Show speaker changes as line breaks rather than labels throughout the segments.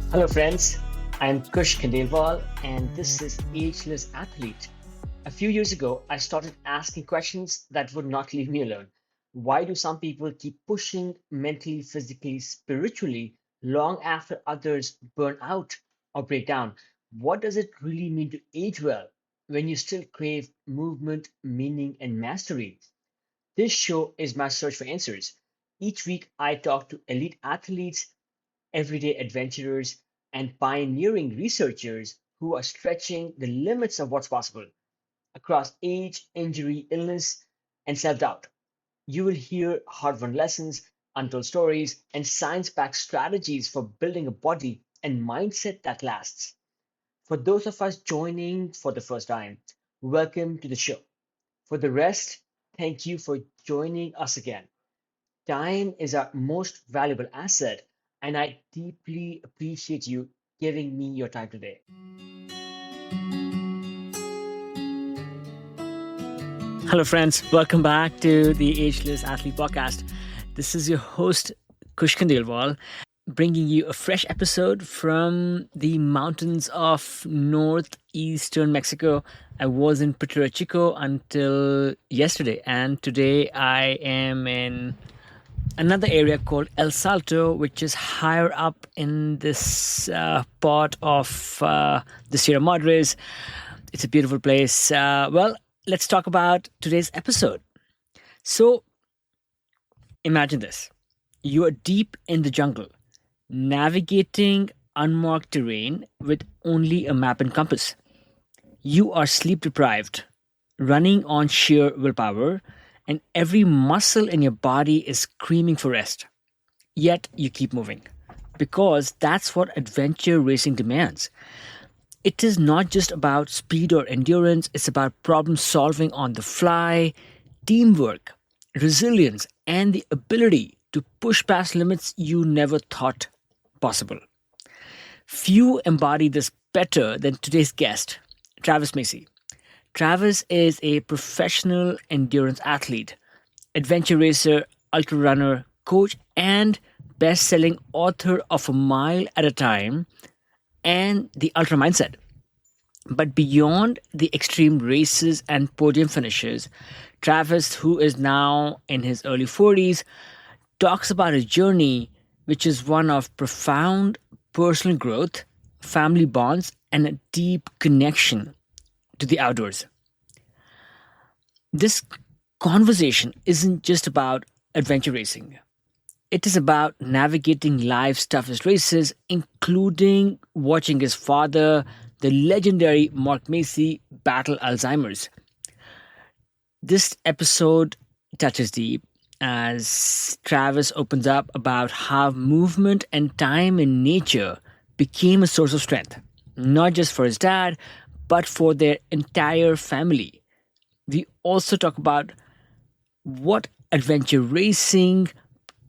Hello, friends. I'm Kush Khandelwal, and this is Ageless Athlete. A few years ago, I started asking questions that would not leave me alone. Why do some people keep pushing mentally, physically, spiritually long after others burn out or break down? What does it really mean to age well when you still crave movement, meaning, and mastery? This show is my search for answers. Each week, I talk to elite athletes, everyday adventurers, and pioneering researchers who are stretching the limits of what's possible across age, injury, illness, and self doubt. You will hear hard won lessons, untold stories, and science backed strategies for building a body and mindset that lasts. For those of us joining for the first time, welcome to the show. For the rest, thank you for joining us again. Time is our most valuable asset, and I deeply appreciate you giving me your time today. Hello, friends. Welcome back to the Ageless Athlete Podcast. This is your host, Kush Khandelwal, bringing you a fresh episode from the mountains of northeastern Mexico. I was in Puerto Chico until yesterday, and today I am in another area called El Salto, which is higher up in this part of the Sierra Madres. It's a beautiful place. Let's talk about today's episode. So, imagine this. You are deep in the jungle, navigating unmarked terrain with only a map and compass. You are sleep deprived, running on sheer willpower, and every muscle in your body is screaming for rest. Yet you keep moving because that's what adventure racing demands. It is not just about speed or endurance, it's about problem solving on the fly, teamwork, resilience, and the ability to push past limits you never thought possible. Few embody this better than today's guest, Travis Macy. Travis is a professional endurance athlete, adventure racer, ultra runner, coach, and best-selling author of A Mile at a Time and The Ultra Mindset. But beyond the extreme races and podium finishes, Travis, who is now in his early 40s, talks about his journey, which is one of profound personal growth, family bonds, and a deep connection to the outdoors. This conversation isn't just about adventure racing. It is about navigating life's toughest races, including watching his father, the legendary Mark Macy, battle Alzheimer's. This episode touches deep as Travis opens up about how movement and time in nature became a source of strength, not just for his dad, but for their entire family. We also talk about what adventure racing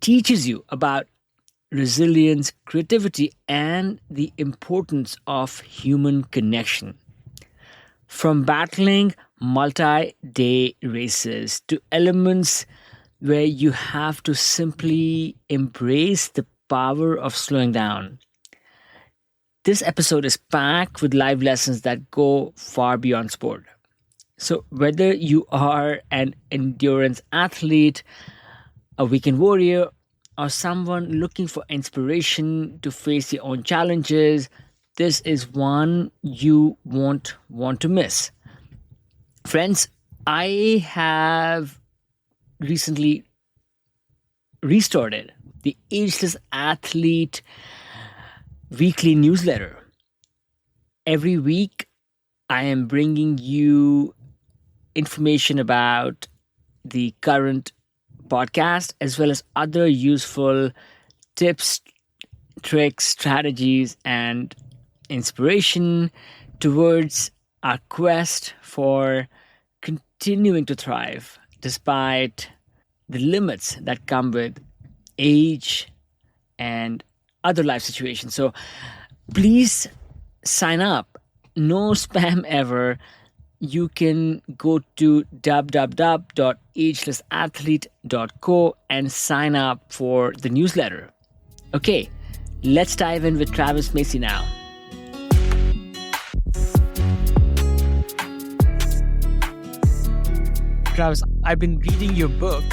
teaches you about resilience, creativity, and the importance of human connection. From battling multi day races to elements where you have to simply embrace the power of slowing down. This episode is packed with live lessons that go far beyond sport. So, whether you are an endurance athlete, a weekend warrior, or someone looking for inspiration to face your own challenges, this is one you won't want to miss. Friends, I have recently restarted the Ageless Athlete weekly newsletter. Every week, I am bringing you information about the current podcast as well as other useful tips, tricks, strategies, and inspiration towards our quest for continuing to thrive despite the limits that come with age and other life situations. So please sign up. No spam ever. You can go to www.agelessathlete.co and sign up for the newsletter. Okay, Let's dive in with Travis Macy now. Travis, I've been reading your book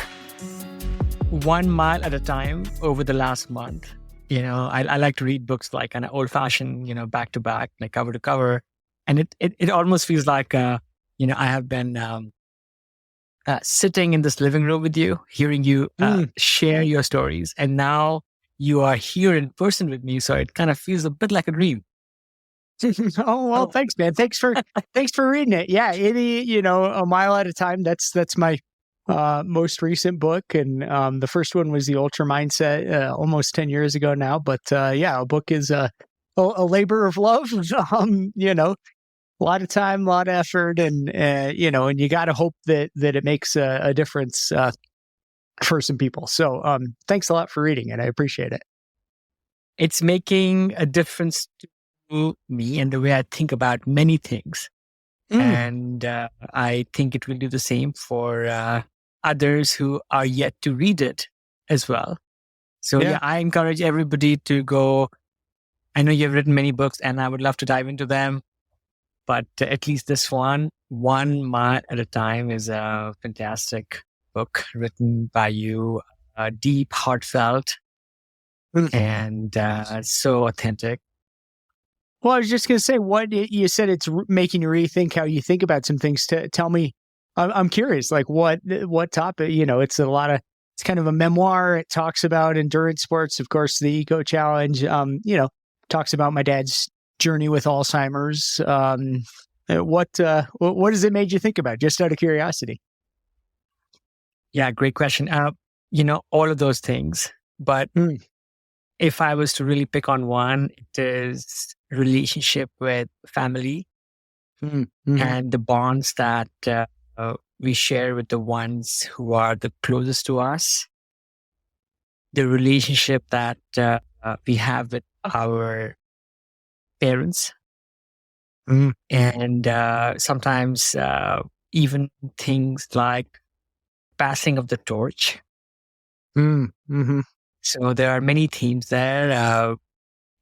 1 mile at a time over the last month. I like to read books like an old-fashioned, back to back, like cover to cover, and it almost feels like I have been sitting in this living room with you, hearing you share your stories, and now you are here in person with me, so it kind of feels a bit like a dream.
Oh, well, thanks, man. Thanks for reading it. Yeah, A Mile at a Time. That's my most recent book, and the first one was the Ultra Mindset almost 10 years ago now. But a book is a labor of love. A lot of time, a lot of effort, and and you got to hope that it makes a difference for some people. So thanks a lot for reading it. I appreciate it.
It's making a difference to me and the way I think about many things. And I think it will do the same for others who are yet to read it as well. So I encourage everybody to go. I know you've written many books and I would love to dive into them, but at least this one, 1 mile at a time, is a fantastic book written by you, deep, heartfelt, and so authentic.
Well, I was just going to say, what you said, it's making you rethink how you think about some things. Tell me, I'm curious, like what topic, it's kind of a memoir. It talks about endurance sports, of course, the Eco Challenge, talks about my dad's journey with Alzheimer's. What has it made you think about, just out of curiosity?
Yeah, great question. All of those things, but if I was to really pick on one, it is relationship with family and the bonds that we share with the ones who are the closest to us. The relationship that we have with our parents. And sometimes even things like passing of the torch. So there are many themes there.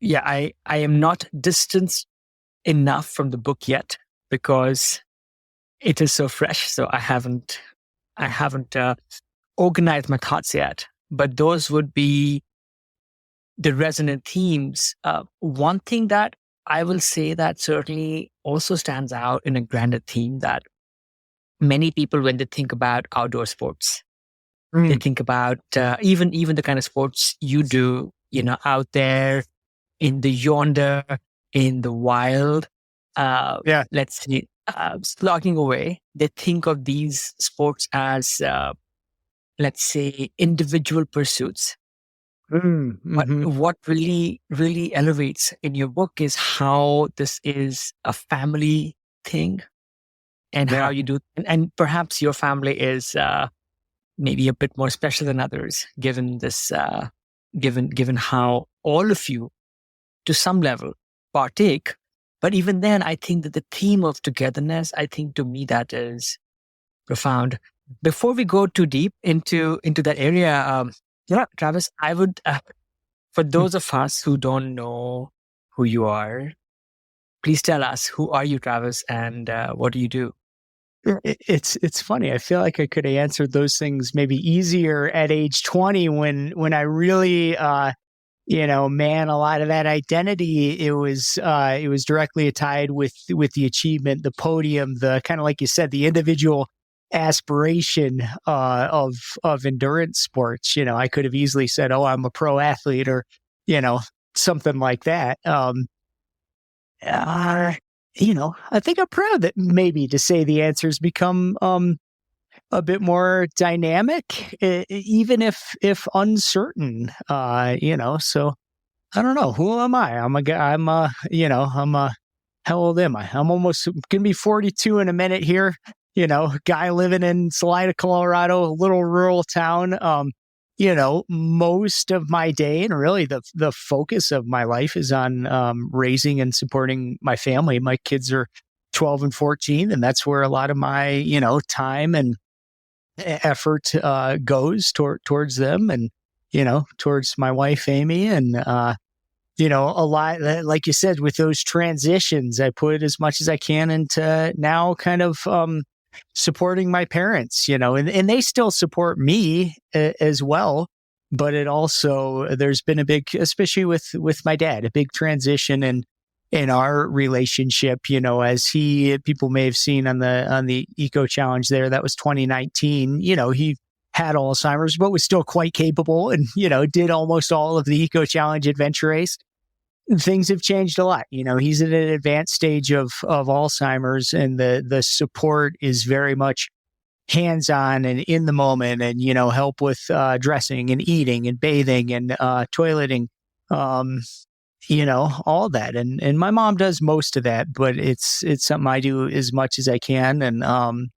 I am not distanced enough from the book yet because it is so fresh. So I haven't organized my thoughts yet. But those would be the resonant themes. One thing that I will say that certainly also stands out in a grander theme, that many people, when they think about outdoor sports, they think about even the kind of sports you do, out there in the yonder, in the wild, let's say, slogging away. They think of these sports as, let's say, individual pursuits. But what really, really elevates in your book is how this is a family thing, and how you do, and perhaps your family is maybe a bit more special than others, given this, given how all of you, to some level, partake. But even then, I think that the theme of togetherness, I think to me that is profound. Before we go too deep into that area, Travis, I would, for those of us who don't know who you are, please tell us, who are you, Travis, and what do you do?
It's funny. I feel like I could have answered those things maybe easier at age 20 when I really, a lot of that identity, it was directly tied with the achievement, the podium, the kind of, like you said, the individual aspiration of endurance sports. I could have easily said, "Oh, I'm a pro athlete," or something like that. I think I'm proud that maybe to say the answers become a bit more dynamic, even if uncertain. So I don't know. Who am I? I'm a guy. How old am I? I'm almost gonna be 42 in a minute here. Guy living in Salida, Colorado, a little rural town. Most of my day and really the focus of my life is on raising and supporting my family. My kids are 12 and 14, and that's where a lot of my, time and effort goes towards them, and, towards my wife, Amy. And a lot, like you said, with those transitions, I put as much as I can into now kind of supporting my parents, and they still support me as well. But it also, there's been a big, especially with my dad, a big transition in our relationship, as people may have seen on the Eco Challenge there, that was 2019, he had Alzheimer's, but was still quite capable and, did almost all of the Eco Challenge adventure race. Things have changed a lot. He's at an advanced stage of Alzheimer's, and the support is very much hands-on and in the moment, and, help with dressing and eating and bathing and toileting, all that. And my mom does most of that, but it's something I do as much as I can. And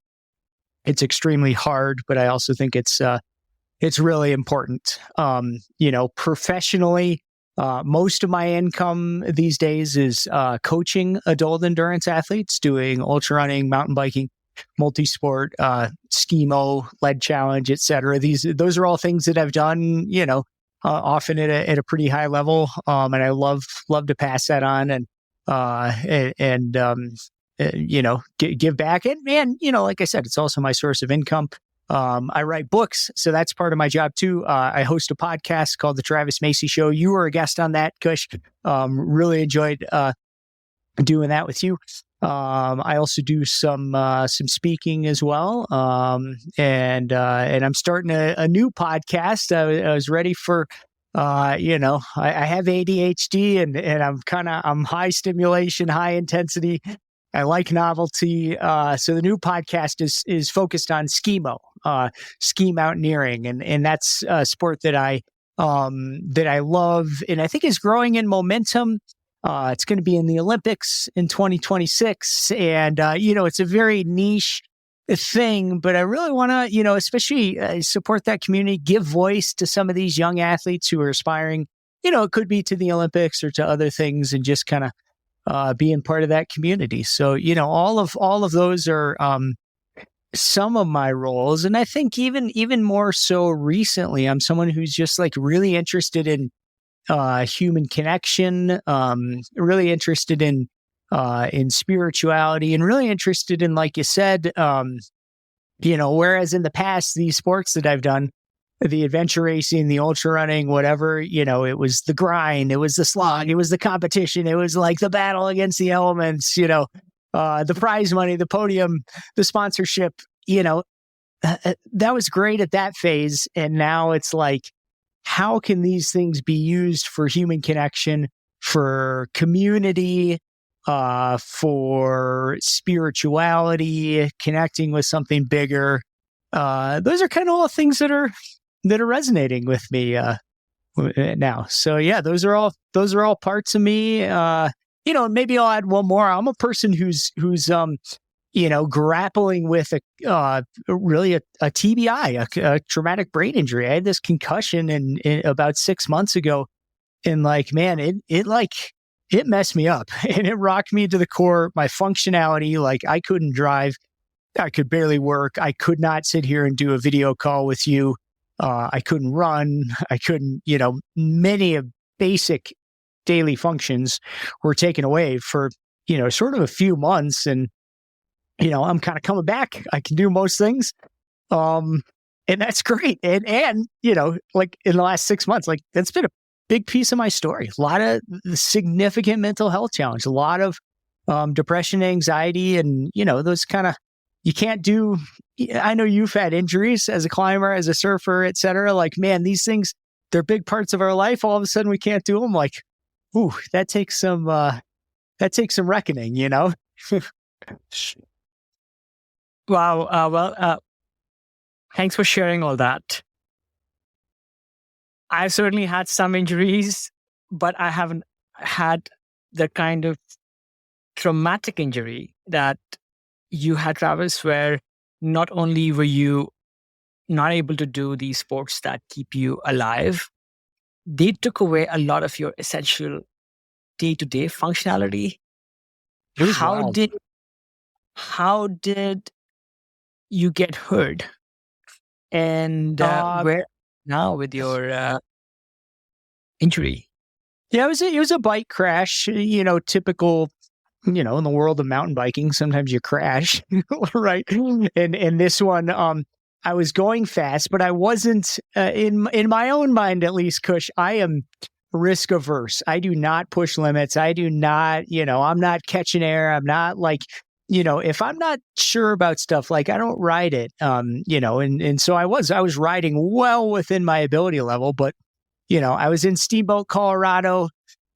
it's extremely hard, but I also think it's really important. Professionally, most of my income these days is coaching adult endurance athletes, doing ultra running, mountain biking, multi-sport, skimo, lead challenge, etc. Those are all things that I've done, often at a pretty high level. And I love to pass that on and give back. And man, like I said, it's also my source of income. I write books, so that's part of my job too. I host a podcast called The Travis Macy Show. You were a guest on that, Kush. Really enjoyed doing that with you. I also do some speaking as well. And I'm starting a new podcast. I was ready for, I have ADHD and I'm high stimulation, high intensity. I like novelty. So the new podcast is focused on skimo, ski mountaineering. And that's a sport that I love and I think is growing in momentum. It's going to be in the Olympics in 2026. And, it's a very niche thing, but I really want to, especially support that community, give voice to some of these young athletes who are aspiring, it could be to the Olympics or to other things, and just kind of being part of that community. So, all of those are some of my roles. And I think even more so recently, I'm someone who's just like really interested in human connection, really interested in spirituality, and really interested in, like you said, whereas in the past, these sports that I've done, the adventure racing, the ultra running, whatever, it was the grind, it was the slog, it was the competition, it was like the battle against the elements, the prize money, the podium, the sponsorship, that was great at that phase. And now it's like, how can these things be used for human connection, for community, for spirituality, connecting with something bigger? Those are kind of all things that are resonating with me now. So yeah, those are all parts of me. Maybe I'll add one more. I'm a person who's grappling with really a TBI, a traumatic brain injury. I had this concussion in about 6 months ago, and man, it messed me up and it rocked me to the core. My functionality, I couldn't drive, I could barely work, I could not sit here and do a video call with you. I couldn't run, I couldn't, many of basic daily functions were taken away for sort of a few months, and I'm kind of coming back. I can do most things. And that's great. And in the last 6 months, that's been a big piece of my story. A lot of significant mental health challenge, a lot of depression, anxiety, and, those kind of, you can't do, I know you've had injuries as a climber, as a surfer, et cetera. Man, these things, they're big parts of our life. All of a sudden we can't do them. Ooh, that takes some reckoning,
Wow. Thanks for sharing all that. I've certainly had some injuries, but I haven't had the kind of traumatic injury that you had, Travis, where not only were you not able to do these sports that keep you alive, they took away a lot of your essential day-to-day functionality. How did you get hurt, and where now with your injury?
Yeah, it was a bike crash, typical, in the world of mountain biking, sometimes you crash, right? And this one, I was going fast, but I wasn't, in my own mind, at least, Kush, I am risk averse. I do not push limits. I do not, I'm not catching air. I'm not like, if I'm not sure about stuff, like I don't ride it, and so I was riding well within my ability level, but I was in Steamboat, Colorado,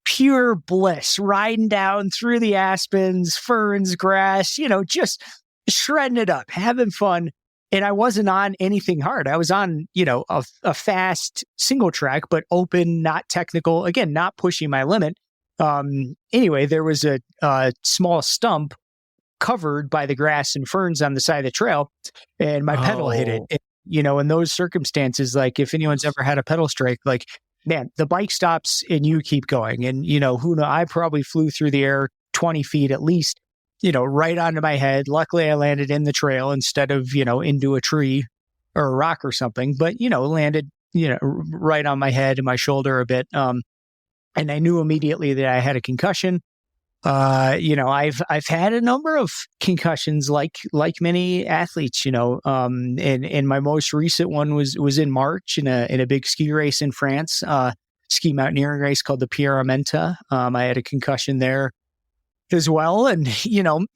pure bliss, riding down through the aspens, ferns, grass, just shredding it up, having fun. And I wasn't on anything hard. I was on, a fast single track, but open, not technical, again, not pushing my limit. Anyway, there was a small stump covered by the grass and ferns on the side of the trail, and my pedal hit it. In those circumstances, like if anyone's ever had a pedal strike, like, man, the bike stops and you keep going. And, I probably flew through the air 20 feet at least, right onto my head. Luckily, I landed in the trail instead of, into a tree or a rock or something, but, landed, right on my head and my shoulder a bit. And I knew immediately that I had a concussion. I've had a number of concussions like many athletes, and my most recent one was in March in a big ski race in France, ski mountaineering race called the Pierre-Armenta. I had a concussion there as well, and,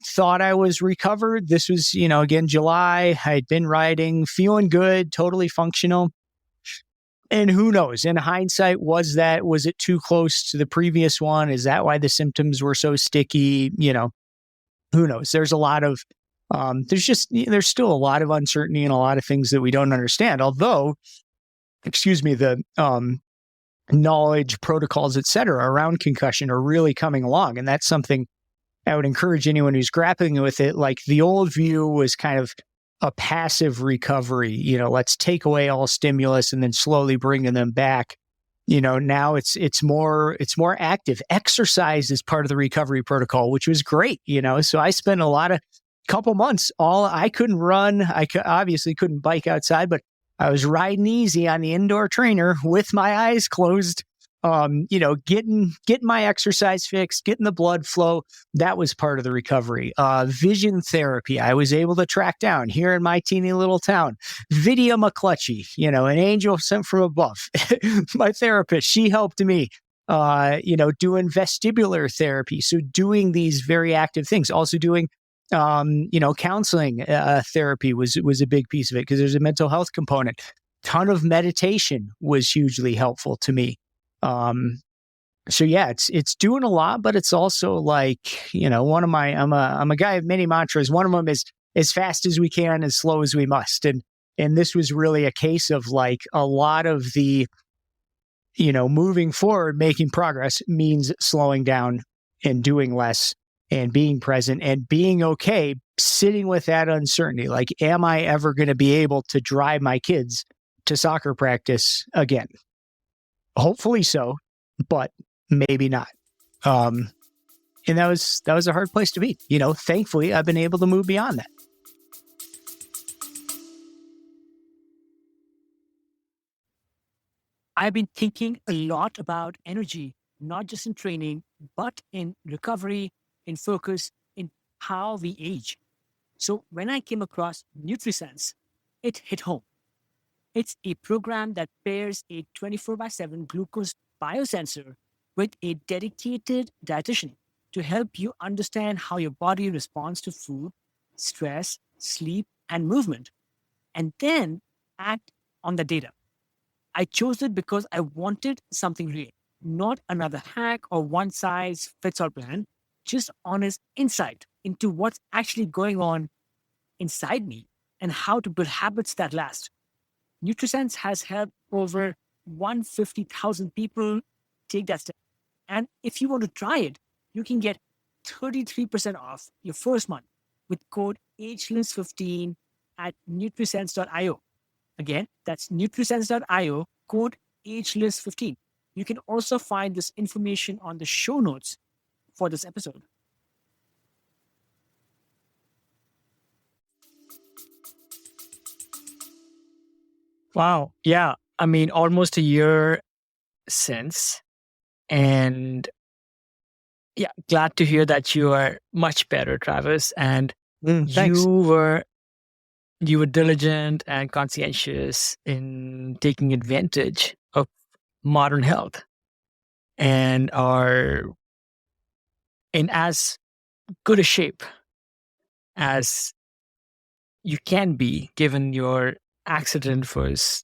thought I was recovered. This was, again, July. I'd been riding, feeling good, totally functional. And who knows? In hindsight, was it too close to the previous one? Is that why the symptoms were so sticky? Who knows? There's a lot of, there's still a lot of uncertainty and a lot of things that we don't understand. Although, the knowledge, protocols, et cetera, around concussion are really coming along. And that's something I would encourage anyone who's grappling with it. Like the old view was kind of a passive recovery, let's take away all stimulus and then slowly bringing them back. Now it's more active. Exercise is part of the recovery protocol, which was great. So I spent couple months, I couldn't run. Obviously couldn't bike outside, but I was riding easy on the indoor trainer with my eyes closed, getting my exercise fixed, getting the blood flow. That was part of the recovery. Vision therapy. I was able to track down here in my teeny little town. Vidya McClutchy, an angel sent from above. My therapist, she helped me, doing vestibular therapy. So doing these very active things, also doing, counseling therapy was a big piece of it because there's a mental health component. Ton of meditation was hugely helpful to me. So yeah, it's doing a lot, but it's also like, I'm a guy of many mantras. One of them is as fast as we can, as slow as we must. And this was really a case of like a lot of the, moving forward, making progress means slowing down and doing less and being present and being okay, sitting with that uncertainty. Like, am I ever going to be able to drive my kids to soccer practice again? Hopefully so, but maybe not. And that was a hard place to be. Thankfully, I've been able to move beyond that.
I've been thinking a lot about energy, not just in training, but in recovery, in focus, in how we age. So when I came across NutriSense, it hit home. It's a program that pairs a 24/7 glucose biosensor with a dedicated dietitian to help you understand how your body responds to food, stress, sleep, and movement, and then act on the data. I chose it because I wanted something real, not another hack or one size fits all plan, just honest insight into what's actually going on inside me and how to build habits that last. NutriSense has helped over 150,000 people take that step. And if you want to try it, you can get 33% off your first month with code AGELESS15 at nutrisense.io. Again, that's nutrisense.io, code AGELESS15. You can also find this information on the show notes for this episode. Wow. Yeah. I mean, almost a year since And yeah, glad to hear that you are much better, Travis. And
Thanks.
you were diligent and conscientious in taking advantage of modern health and are in as good a shape as you can be, given your accident was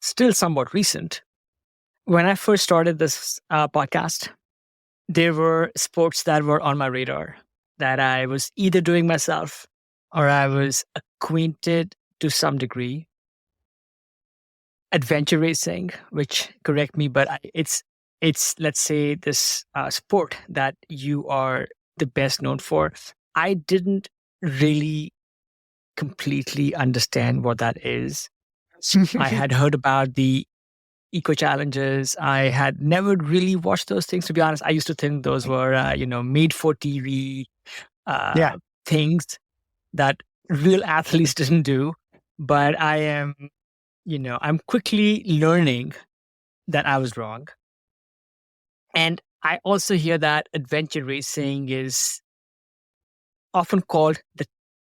still somewhat recent. When I first started this podcast, there were sports that were on my radar that I was either doing myself or I was acquainted to some degree. Adventure racing, which, correct me, but it's let's say this sport that you are the best known for. I didn't really completely understand what that is. I had heard about the eco challenges. I had never really watched those things, to be honest. I used to think those were made for TV things that real athletes didn't do. But I'm quickly learning that I was wrong. And I also hear that adventure racing is often called the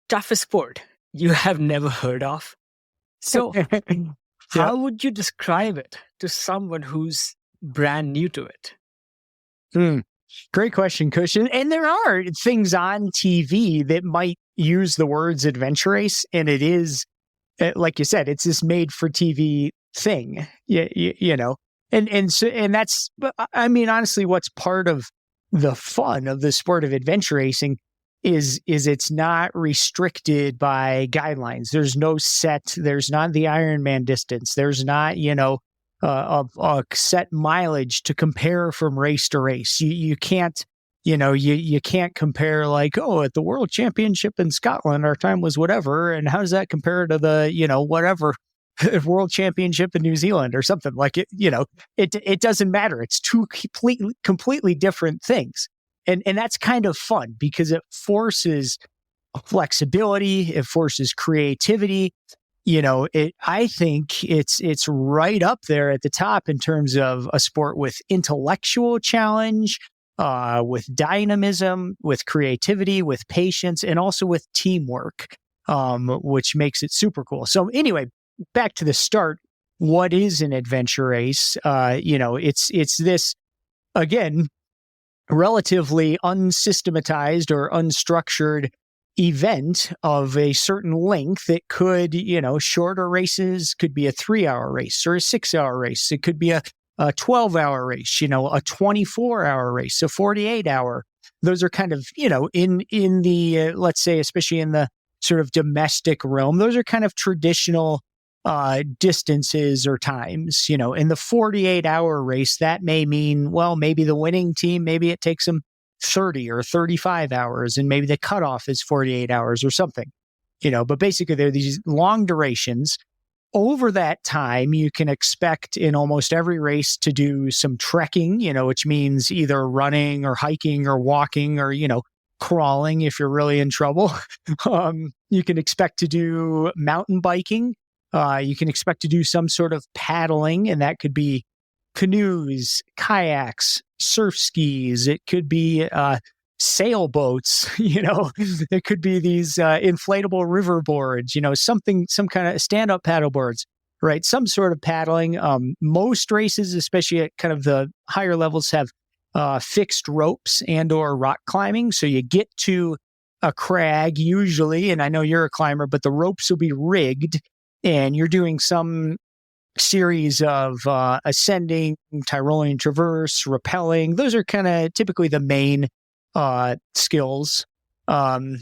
toughest sport you have never heard of. So how would you describe it to someone who's brand new to it?
Great question, Cushion. And there are things on TV that might use the words adventure race, and it is, like you said, it's this made for TV thing. And that's, I mean, honestly, what's part of the fun of the sport of adventure racing is it's not restricted by guidelines. There's no there's not the Ironman distance. There's not, a set mileage to compare from race to race. You can't, you can't compare like, oh, at the World Championship in Scotland, our time was whatever. And how does that compare to the, whatever World Championship in New Zealand or something like it? It doesn't matter. It's two completely different things. And that's kind of fun because it forces flexibility. It forces creativity. I think it's right up there at the top in terms of a sport with intellectual challenge, with dynamism, with creativity, with patience, and also with teamwork, which makes it super cool. So anyway, back to the start. What is an adventure race? It's this, again, relatively unsystematized or unstructured event of a certain length. It could, shorter races could be a 3-hour race or a 6-hour race. It could be a 12-hour race, a 24-hour race, a 48-hour. Those are kind of, in the, let's say, especially in the sort of domestic realm, those are kind of traditional distances or times. In the 48-hour race, that may mean, well, maybe the winning team, maybe it takes them 30 or 35 hours, and maybe the cutoff is 48 hours or something. But basically, there are these long durations. Over that time, you can expect in almost every race to do some trekking, which means either running or hiking or walking or, crawling if you're really in trouble. You can expect to do mountain biking. You can expect to do some sort of paddling, and that could be canoes, kayaks, surf skis. It could be sailboats. It could be these inflatable river boards. Some kind of stand-up paddle boards, right? Some sort of paddling. Most races, especially at kind of the higher levels, have fixed ropes and/or rock climbing. So you get to a crag usually, and I know you're a climber, but the ropes will be rigged. And you're doing some series of ascending, Tyrolean traverse, rappelling. Those are kind of typically the main skills. And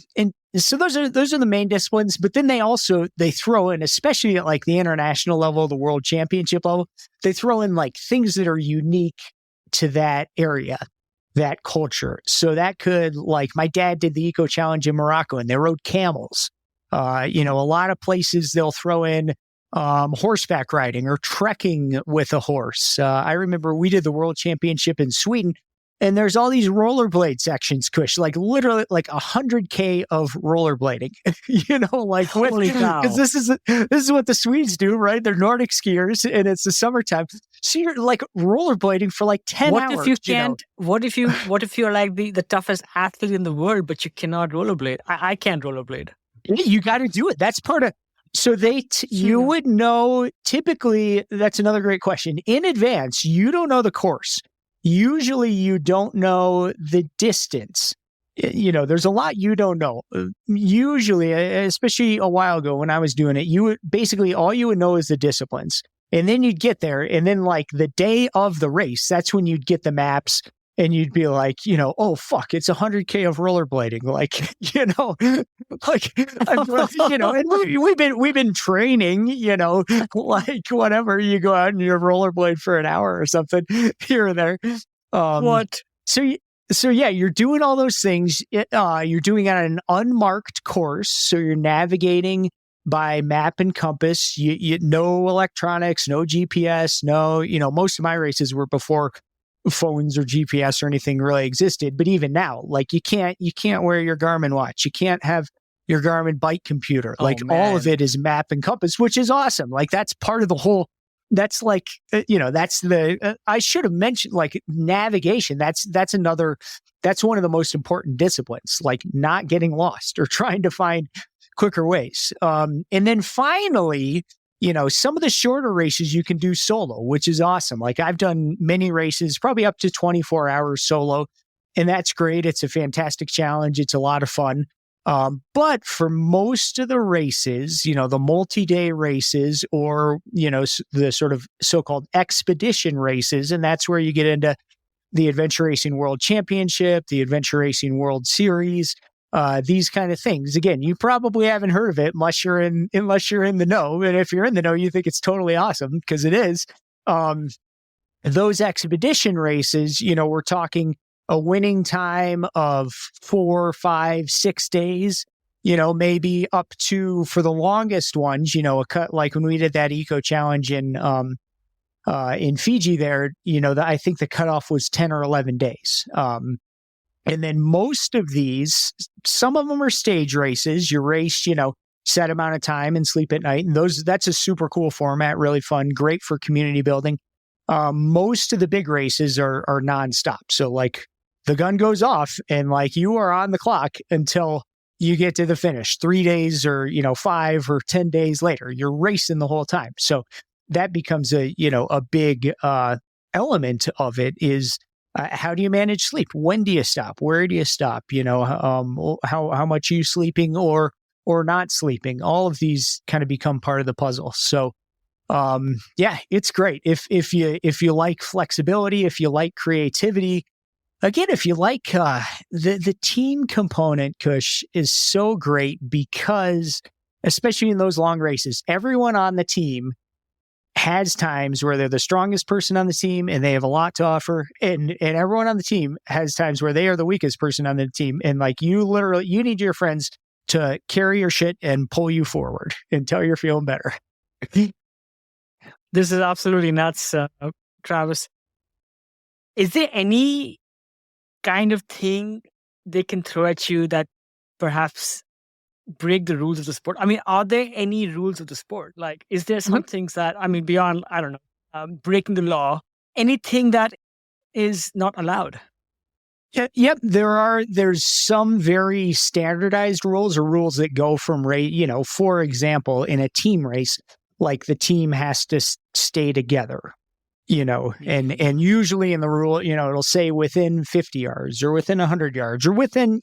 so those are the main disciplines. But then they throw in, especially at like the international level, the world championship level, they throw in like things that are unique to that area, that culture. So that could, like, my dad did the eco challenge in Morocco, and they rode camels. A lot of places they'll throw in horseback riding or trekking with a horse. I remember we did the world championship in Sweden, And there's all these rollerblade sections, Kush, like literally like 100K of rollerblading,
Holy cow.
because this is what the Swedes do, right? They're Nordic skiers and it's the summertime. So you're like rollerblading for like 10
What
hours.
if you can't, what if you're like the toughest athlete in the world, but you cannot rollerblade? I can't rollerblade.
You got to do it. That's part of. So you would know, typically, that's another great question. In advance, you don't know the course. Usually you don't know the distance. There's a lot you don't know. Usually, especially a while ago when I was doing it, basically all you would know is the disciplines. And then you'd get there. And then like the day of the race, that's when you'd get the maps. And you'd be like, oh, fuck, it's 100K of rollerblading. Like, and we've been training, like whatever, you go out and you rollerblade for an hour or something here and there.
What?
So yeah, you're doing all those things. You're doing it on an unmarked course. So you're navigating by map and compass. No electronics, no GPS, most of my races were before phones or GPS or anything really existed. But even now, like you can't wear your Garmin watch. You can't have your Garmin bike computer. Like all of it is map and compass, which is awesome. Like that's part of the whole, that's like, that's I should have mentioned like navigation. That's one of the most important disciplines, like not getting lost or trying to find quicker ways. And then finally, some of the shorter races you can do solo, which is awesome. Like I've done many races, probably up to 24 hours solo, and that's great. It's a fantastic challenge. It's a lot of fun. But for most of the races, the multi-day races or, the sort of so-called expedition races, and that's where you get into the Adventure Racing World Championship, the Adventure Racing World Series, these kind of things. Again, you probably haven't heard of it unless you're in the know. And if you're in the know, you think it's totally awesome because it is. Those expedition races, we're talking a winning time of 4, 5, 6 days, maybe up to, for the longest ones, a cut, like when we did that eco challenge in Fiji there, I think the cutoff was 10 or 11 days. And then most of these, some of them are stage races. You race, set amount of time and sleep at night. And that's a super cool format, really fun, great for community building. Most of the big races are nonstop. So like the gun goes off and like you are on the clock until you get to the finish 3 days or, 5 or 10 days later, you're racing the whole time. So that becomes a big element of it is, how do you manage sleep? When do you stop? Where do you stop? How much are you sleeping or not sleeping? All of these kind of become part of the puzzle. So, yeah, it's great. If you like flexibility, if you like creativity, again, if you like the team component, Kush, is so great because, especially in those long races, everyone on the team has times where they're the strongest person on the team and they have a lot to offer. And everyone on the team has times where they are the weakest person on the team. And like you need your friends to carry your shit and pull you forward until you're feeling better.
This is absolutely nuts, Travis. Is there any kind of thing they can throw at you that perhaps break the rules of the sport? I mean, are there any rules of the sport? Like, is there some things that, beyond, I don't know, breaking the law, anything that is not allowed?
Yep. There's some very standardized rules or rules that go from for example, in a team race, like the team has to stay together, and usually in the rule, it'll say within 50 yards or within 100 yards or within,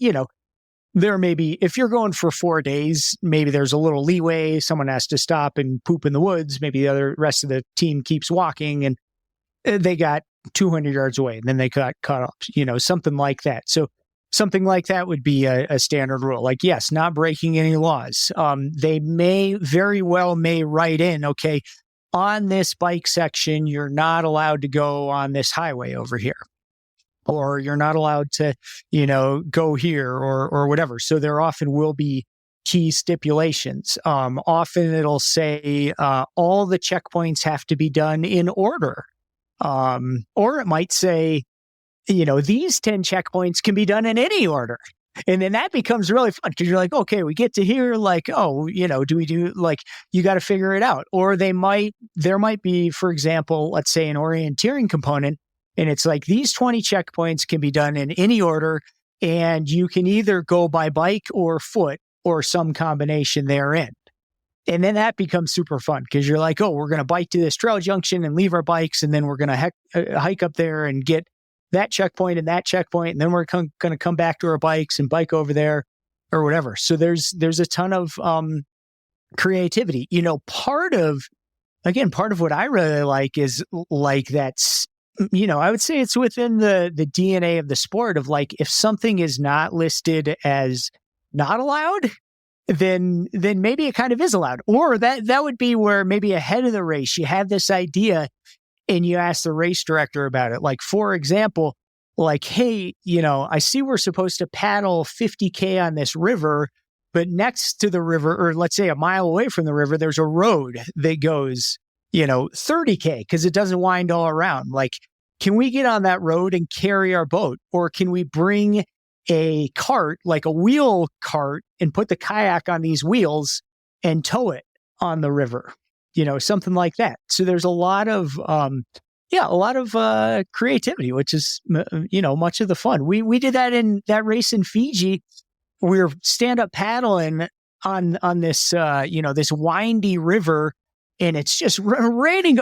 there may be, if you're going for 4 days, maybe there's a little leeway. Someone has to stop and poop in the woods. Maybe the rest of the team keeps walking and they got 200 yards away and then they got cut off, something like that. So something like that would be a standard rule. Like, yes, not breaking any laws. They very well write in, okay, on this bike section, you're not allowed to go on this highway over here. Or you're not allowed to, go here or whatever. So there often will be key stipulations. Often it'll say all the checkpoints have to be done in order. Or it might say, these 10 checkpoints can be done in any order. And then that becomes really fun because you're like, okay, we get to here, like, oh, do we do, like, you got to figure it out. Or there might be, for example, let's say an orienteering component, and it's like these 20 checkpoints can be done in any order, and you can either go by bike or foot or some combination therein. And then that becomes super fun because you're like, oh, we're going to bike to this trail junction and leave our bikes, and then we're going to hike up there and get that checkpoint, and then we're going to come back to our bikes and bike over there or whatever. So there's a ton of creativity. Part of what I really like is like that's, I would say it's within the DNA of the sport of like, if something is not listed as not allowed, then maybe it kind of is allowed. Or that would be where maybe ahead of the race, you have this idea and you ask the race director about it. Like, for example, like, hey, I see we're supposed to paddle 50K on this river, but next to the river, or let's say a mile away from the river, there's a road that goes, 30K because it doesn't wind all around. Like, can we get on that road and carry our boat? Or can we bring a cart, like a wheel cart, and put the kayak on these wheels and tow it on the river? Something like that. So there's a lot of creativity, which is, much of the fun. We did that in that race in Fiji. We were stand-up paddling on this, this windy river, and it's just raining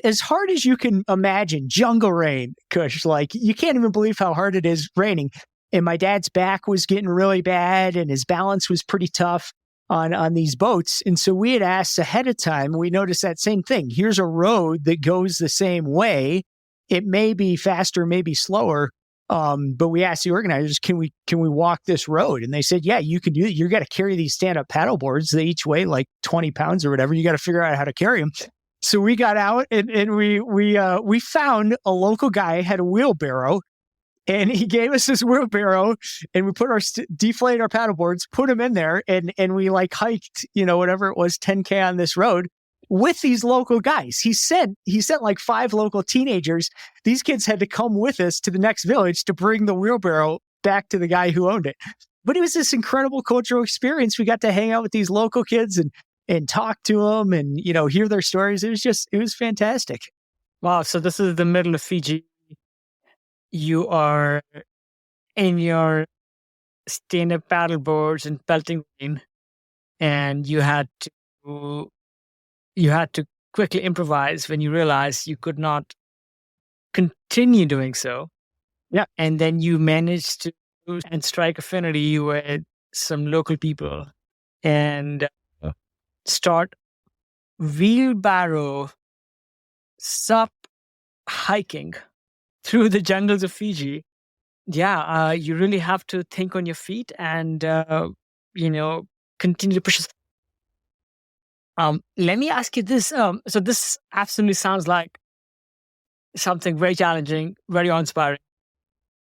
as hard as you can imagine, jungle rain, Kush. Like, you can't even believe how hard it is raining. And my dad's back was getting really bad, and his balance was pretty tough on these boats. And so we had asked ahead of time, we noticed that same thing. Here's a road that goes the same way. It may be faster, maybe slower. But we asked the organizers, can we walk this road? And they said, yeah, you can do it. You got to carry these stand-up paddle boards. They each weigh like 20 pounds or whatever. You got to figure out how to carry them. So we got out and we found a local guy had a wheelbarrow. And he gave us this wheelbarrow, and we put deflated our paddle boards, put them in there, and we like hiked, whatever it was, 10K on this road with these local guys. He sent like 5 local teenagers. These kids had to come with us to the next village to bring the wheelbarrow back to the guy who owned it. But it was this incredible cultural experience. We got to hang out with these local kids and talk to them and, hear their stories. It was fantastic.
Wow. So this is the middle of Fiji. You are in your stand-up paddle boards and pelting rain, and you had to quickly improvise when you realized you could not continue doing so.
Yeah,
and then you managed to strike affinity with some local people and start wheelbarrow sup hiking through the jungles of Fiji. Yeah, you really have to think on your feet and, continue to push. Let me ask you this. So this absolutely sounds like something very challenging, very inspiring.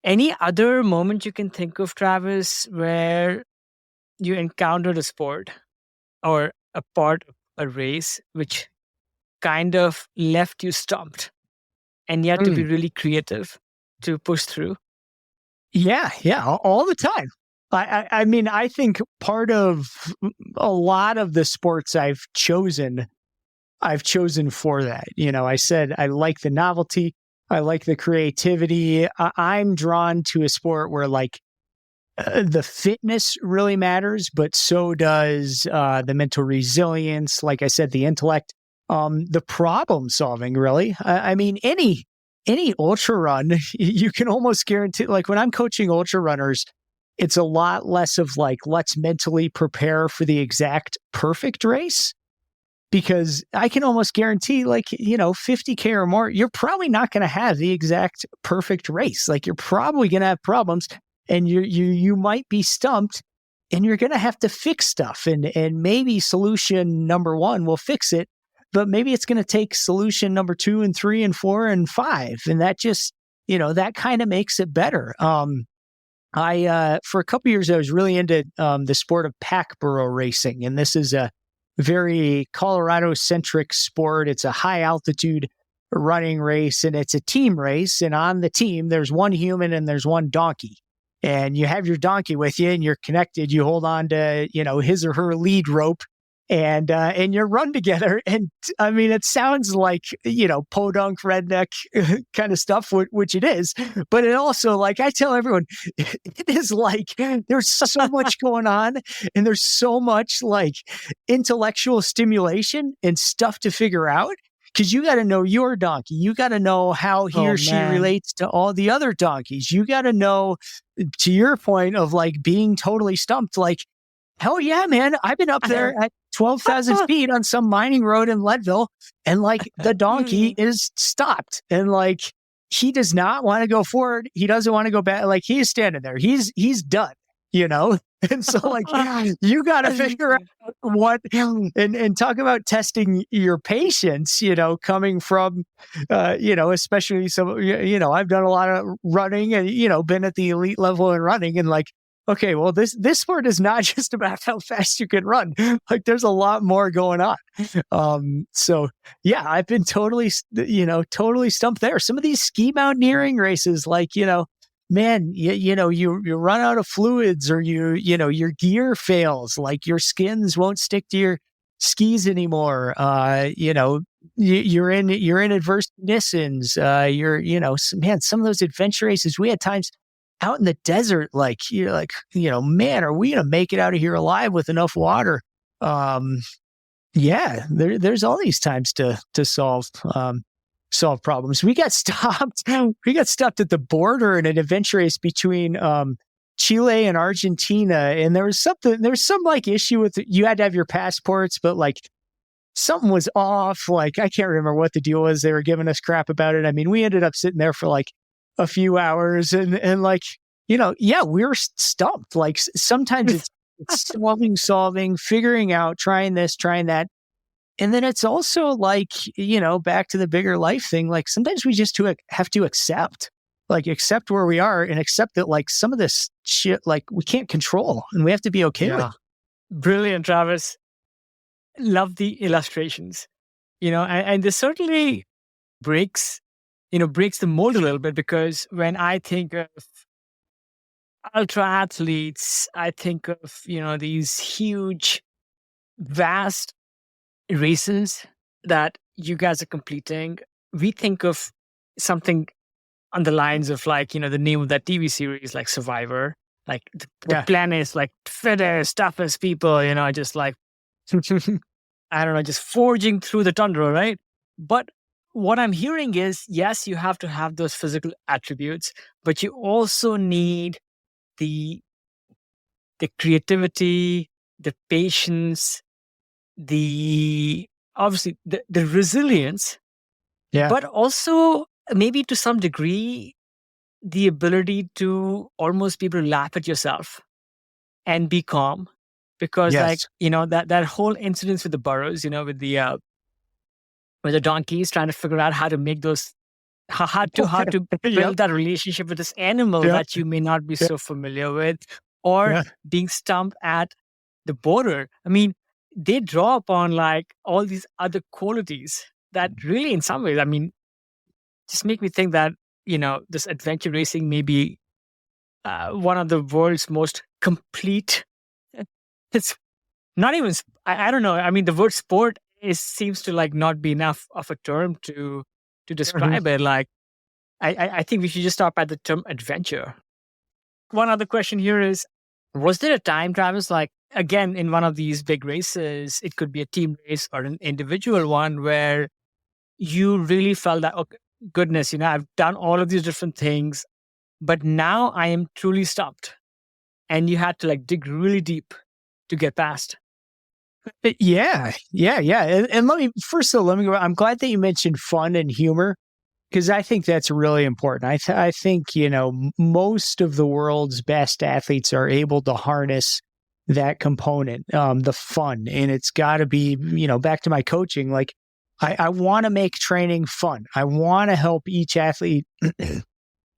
Any other moment you can think of, Travis, where you encountered a sport or a part of a race which kind of left you stumped? And you had to be really creative to push through.
Yeah, all the time. I mean, I think part of a lot of the sports I've chosen for that. I said I like the novelty, I like the creativity. I'm drawn to a sport where like the fitness really matters, but so does the mental resilience. Like I said, the intellect. The problem solving, really. I mean, any ultra run, you can almost guarantee, like when I'm coaching ultra runners, it's a lot less of like, let's mentally prepare for the exact perfect race, because I can almost guarantee, like, 50K or more, you're probably not going to have the exact perfect race. Like, you're probably going to have problems, and you might be stumped, and you're going to have to fix stuff. And maybe solution number 1 will fix it, but maybe it's going to take solution number 2 and 3 and 4 and 5. And that just, that kind of makes it better. I for a couple of years, I was really into the sport of pack burro racing. And this is a very Colorado-centric sport. It's a high altitude running race, and it's a team race. And on the team, there's one human and there's one donkey. And you have your donkey with you and you're connected. You hold on to, his or her lead rope and you run together. And I mean, it sounds like, podunk redneck kind of stuff, which it is. But it also, like I tell everyone, it is like there's so much going on and there's so much like intellectual stimulation and stuff to figure out. Because you got to know your donkey. You got to know how he or she relates to all the other donkeys. You got to know, to your point of like being totally stumped, like, hell yeah, man. I've been up there at 12,000 feet on some mining road in Leadville, and like the donkey is stopped. And like, he does not want to go forward. He doesn't want to go back. Like, he's standing there. He's done, And so like, you got to figure out what, and talk about testing your patience, coming from, especially some, I've done a lot of running and, been at the elite level in running, and like, okay, well, this sport is not just about how fast you can run. Like, there's a lot more going on. So yeah, I've been totally stumped there. Some of these ski mountaineering races, like, man, you run out of fluids, or your gear fails, like your skins won't stick to your skis anymore. You're in adverse conditions. Man, some of those adventure races, we had times out in the desert, like, you're like, man, are we going to make it out of here alive with enough water? Yeah, there's all these times to solve problems. We got stopped at the border in an adventure race between Chile and Argentina, and there's some like issue with you had to have your passports, but like something was off. Like, I can't remember what the deal was. They were giving us crap about it. I mean, we ended up sitting there for like a few hours, and like, yeah, we were stumped. Like, sometimes it's solving, figuring out, trying this, trying that. And then it's also like, back to the bigger life thing. Like, sometimes we just have to accept where we are, and accept that like some of this shit, like, we can't control, and we have to be okay with it.
Brilliant, Travis. Love the illustrations, and this certainly breaks the mold a little bit, because when I think of ultra athletes, I think of, these huge, vast races that you guys are completing. We think of something on the lines of like, the name of that TV series, like Survivor, like the planet's like fittest, toughest people, just like, I don't know, just forging through the tundra, right? But what I'm hearing is, yes, you have to have those physical attributes, but you also need the creativity, the patience, obviously the resilience, but also maybe to some degree the ability to almost be able to laugh at yourself and be calm, because like, that whole incident with the burrows, with the donkeys trying to figure out how to make those, how to build that relationship with this animal that you may not be so familiar with, or being stumped at the border. I mean, they draw upon like all these other qualities that really, in some ways, I mean, just make me think that, this adventure racing may be one of the world's most complete. It's not even, I don't know. I mean, the word sport seems to like not be enough of a term to describe it. Like, I think we should just stop at the term adventure. One other question here is, was there a time, Travis, like, again, in one of these big races, it could be a team race or an individual one, where you really felt that, okay, goodness, I've done all of these different things, but now I am truly stopped, and you had to like dig really deep to get past?
Yeah. And first of all, let me go. I'm glad that you mentioned fun and humor, because I think that's really important. I think, most of the world's best athletes are able to harness that component, the fun. And it's got to be, back to my coaching, like, I want to make training fun. I want to help each athlete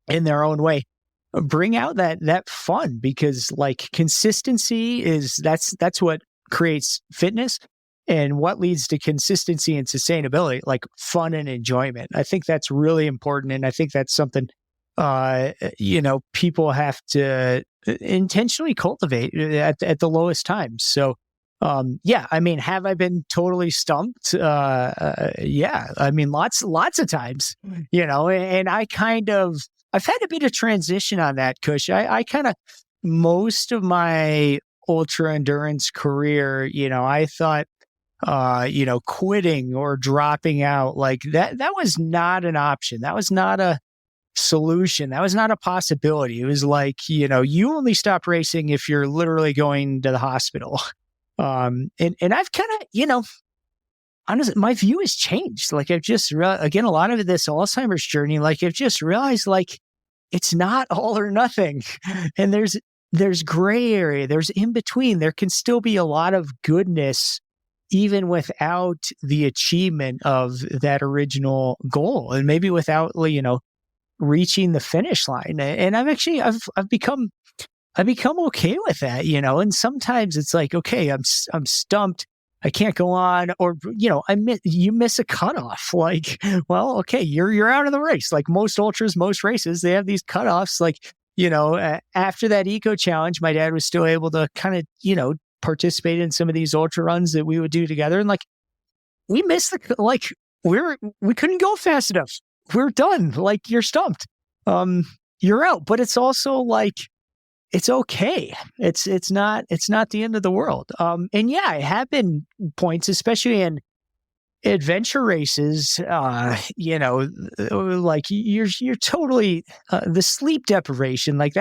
in their own way bring out that fun, because like consistency that's what creates fitness. and what leads to consistency and sustainability, like fun and enjoyment. I think that's really important. And I think that's something, people have to intentionally cultivate at the lowest times. So, have I been totally stumped? Yeah, I mean, lots of times, and I've had a bit of transition on that, Kush. I kind of, most of my ultra endurance career, I thought, quitting or dropping out, like that was not an option. That was not a solution. That was not a possibility. It was like, you only stop racing if you're literally going to the hospital. And I've kind of, honestly, my view has changed. Like I've just, again, a lot of this Alzheimer's journey, like I've just realized, like, it's not all or nothing. And there's gray area, there's in between. There can still be a lot of goodness even without the achievement of that original goal, and maybe without, reaching the finish line. And I've become okay with that, and sometimes it's like, okay, I'm stumped. I can't go on, or, you miss a cutoff. Like, well, okay, you're out of the race. Like most ultras, most races, they have these cutoffs. Like, after that eco challenge, my dad was still able to kind of, participate in some of these ultra runs that we would do together. And like, we missed we couldn't go fast enough. We're done. Like, you're stumped. You're out. But it's also like, it's okay. It's not the end of the world. And yeah, I have been points, especially in adventure races, like you're totally, the sleep deprivation, like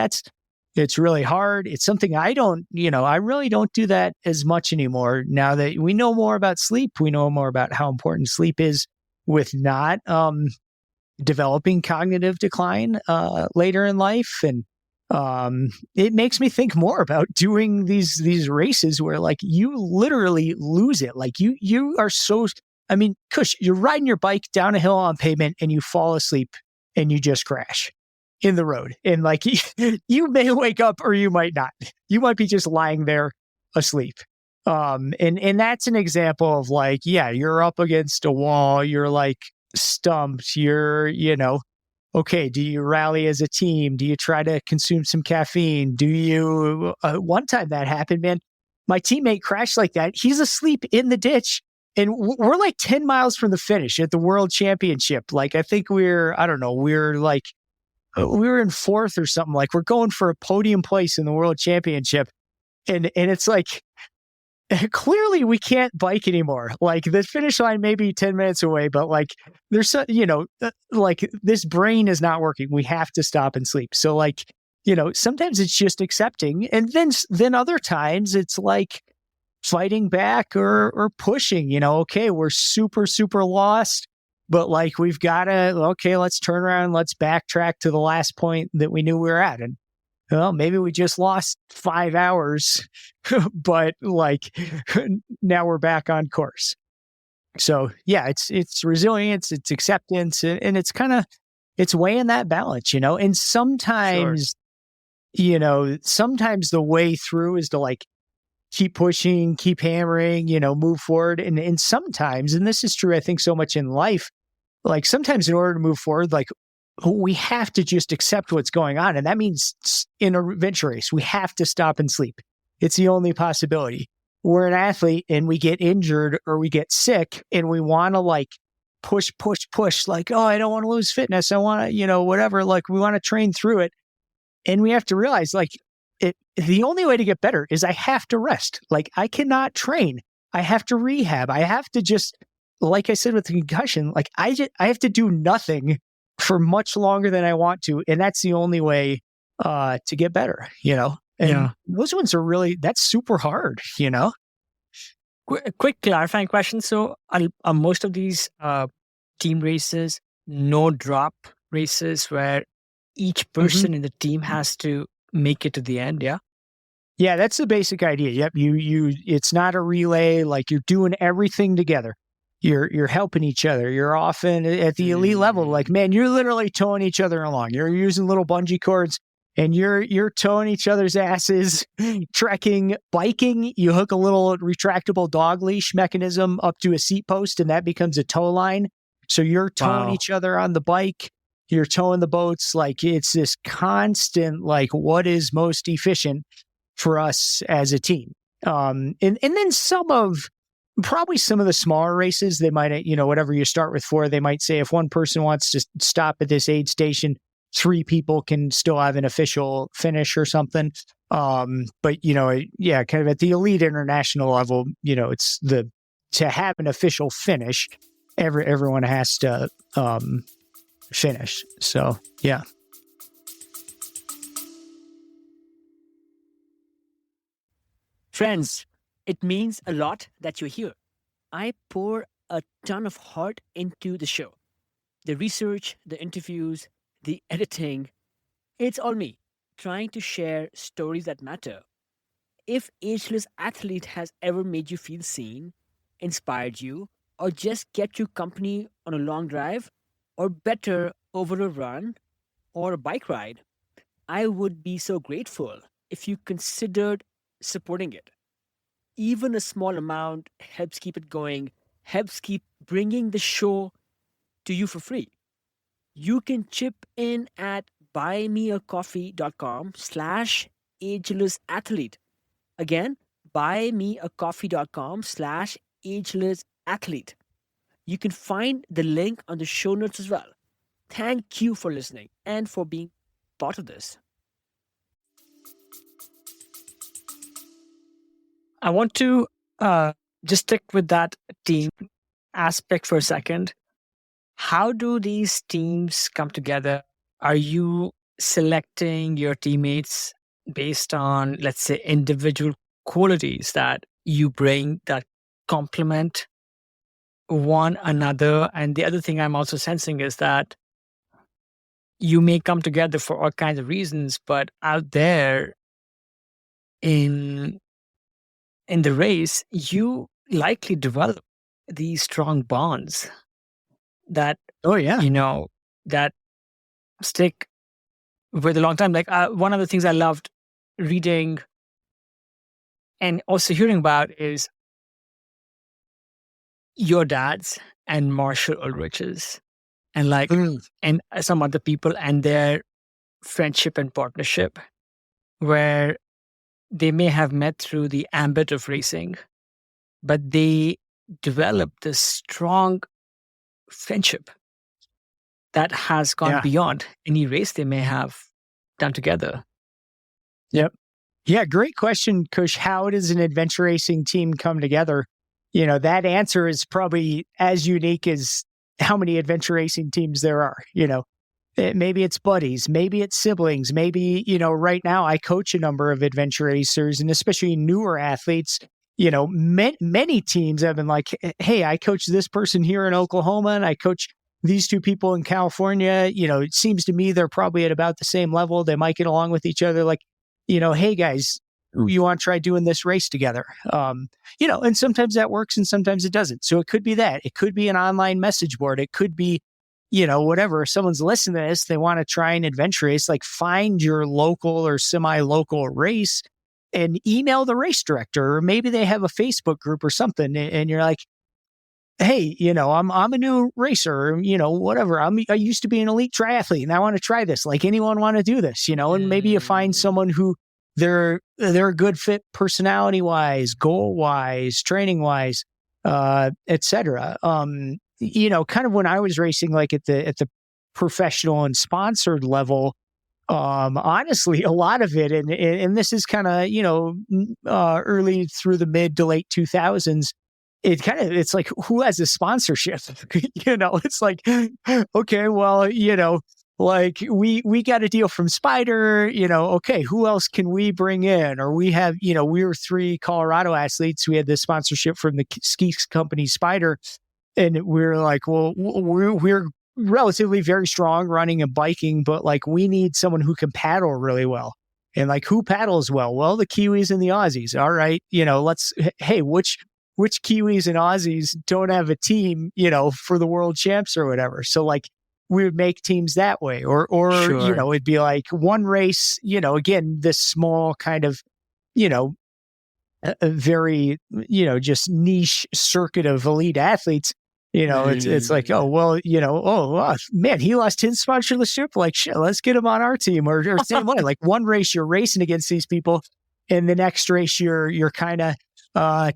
it's really hard. It's something I really don't do that as much anymore. Now that we know more about sleep, we know more about how important sleep is with not, developing cognitive decline, later in life. And, it makes me think more about doing these races where like you literally lose it. Like you are so, I mean, Kush, you're riding your bike down a hill on pavement and you fall asleep and you just crash in the road. And like, you may wake up or you might not. You might be just lying there asleep. And that's an example of like, yeah, you're up against a wall. You're like stumped. You're, okay, do you rally as a team? Do you try to consume some caffeine? Do you, one time that happened, man, my teammate crashed like that. He's asleep in the ditch. And we're like 10 miles from the finish at the World Championship. Like, I think we were in fourth or something. Like, we're going for a podium place in the World Championship. And it's like, clearly we can't bike anymore. Like, the finish line may be 10 minutes away, but like, there's, like, this brain is not working. We have to stop and sleep. So like, sometimes it's just accepting. And then other times it's like, fighting back or pushing, okay, we're super, super lost, but like, we've got to, okay, let's turn around, let's backtrack to the last point that we knew we were at. And well, maybe we just lost 5 hours, but like, now we're back on course. So yeah, it's resilience, it's acceptance, and it's it's weighing that balance, and sometimes,
Sure.
Sometimes the way through is to like, keep pushing, keep hammering, move forward. And sometimes, and this is true, I think, so much in life, like sometimes in order to move forward, like we have to just accept what's going on. And that means in a adventure race, we have to stop and sleep. It's the only possibility. We're an athlete and we get injured or we get sick and we want to like push, like, oh, I don't want to lose fitness. I want to, whatever, like we want to train through it. And we have to realize like, the only way to get better is I have to rest. Like, I cannot train. I have to rehab. I have to just, like I said with the concussion, like I have to do nothing for much longer than I want to. And that's the only way to get better, And
Yeah.
those ones are really, that's super hard,
Quick clarifying question. So are most of these team races no drop races where each person in the team has to make it to the end? Yeah.
Yeah, that's the basic idea. Yep. It's not a relay. Like, you're doing everything together. You're helping each other. You're often at the elite level. Like, man, you're literally towing each other along. You're using little bungee cords. and you're towing each other's asses, trekking, biking. You hook a little retractable dog leash mechanism up to a seat post, and that becomes a tow line. So you're towing each other on the bike. You're towing the boats. Like, it's this constant, like, what is most efficient for us as a team. And then probably some of the smaller races, they might, whatever you start with 4, they might say if one person wants to stop at this aid station, 3 people can still have an official finish or something. But, kind of at the elite international level, to have an official finish, everyone has to finish. So, yeah.
Friends, it means a lot that you're here. I pour a ton of heart into the show. The research, the interviews, the editing. It's all me, trying to share stories that matter. If Ageless Athlete has ever made you feel seen, inspired you, or just kept you company on a long drive, or better, over a run or a bike ride, I would be so grateful if you considered supporting it. Even a small amount helps keep it going, helps keep bringing the show to you for free. You can chip in at buymeacoffee.com/agelessathlete. Again, buymeacoffee.com/agelessathlete. You can find the link on the show notes as well. Thank you for listening and for being part of this. I want to just stick with that team aspect for a second. How do these teams come together? Are you selecting your teammates based on, let's say, individual qualities that you bring that complement one another? And the other thing I'm also sensing is that you may come together for all kinds of reasons, but out there in the race, you likely develop these strong bonds that, that stick with a long time. Like, one of the things I loved reading and also hearing about is your dad's and Marshall Ulrich's and and some other people and their friendship and partnership, where they may have met through the ambit of racing, but they developed this strong friendship that has gone beyond any race they may have done together.
Yep. Yeah, great question, Kush. How does an adventure racing team come together? That answer is probably as unique as how many adventure racing teams there are. Maybe it's buddies, maybe it's siblings, maybe, right now I coach a number of adventure racers, and especially newer athletes. Many teams have been like, hey, I coach this person here in Oklahoma and I coach these 2 people in California. It seems to me they're probably at about the same level. They might get along with each other. Like, hey guys, you want to try doing this race together? And sometimes that works and sometimes it doesn't. So it could be that. It could be an online message board. It could be, whatever. If someone's listening to this, they want to try an adventure race, like find your local or semi-local race and email the race director, or maybe they have a Facebook group or something. And you're like, hey, I'm a new racer, whatever. I used to be an elite triathlete and I want to try this. Like, anyone want to do this, and maybe you find someone who they're a good fit personality wise, goal wise, training wise, etc. Kind of when I was racing, like at the professional and sponsored level, honestly, a lot of it, and this is kind of, early through the mid to late 2000s, it's like, who has a sponsorship? It's like, okay, well, like we got a deal from Spider, okay, who else can we bring in? Or we have, we were 3 Colorado athletes. We had this sponsorship from the ski company Spider. And we're like, well, we're relatively very strong running and biking, but like we need someone who can paddle really well. And like, who paddles well? Well, the Kiwis and the Aussies. All right. Hey, which Kiwis and Aussies don't have a team, for the world champs or whatever. So like, we would make teams that way, or
Sure.
it'd be like one race, again, this small kind of, a very, just niche circuit of elite athletes. It's like, oh, well, man, he lost his sponsorship. Like, shit, let's get him on our team. Or same way, like one race you're racing against these people, and the next race you're kind of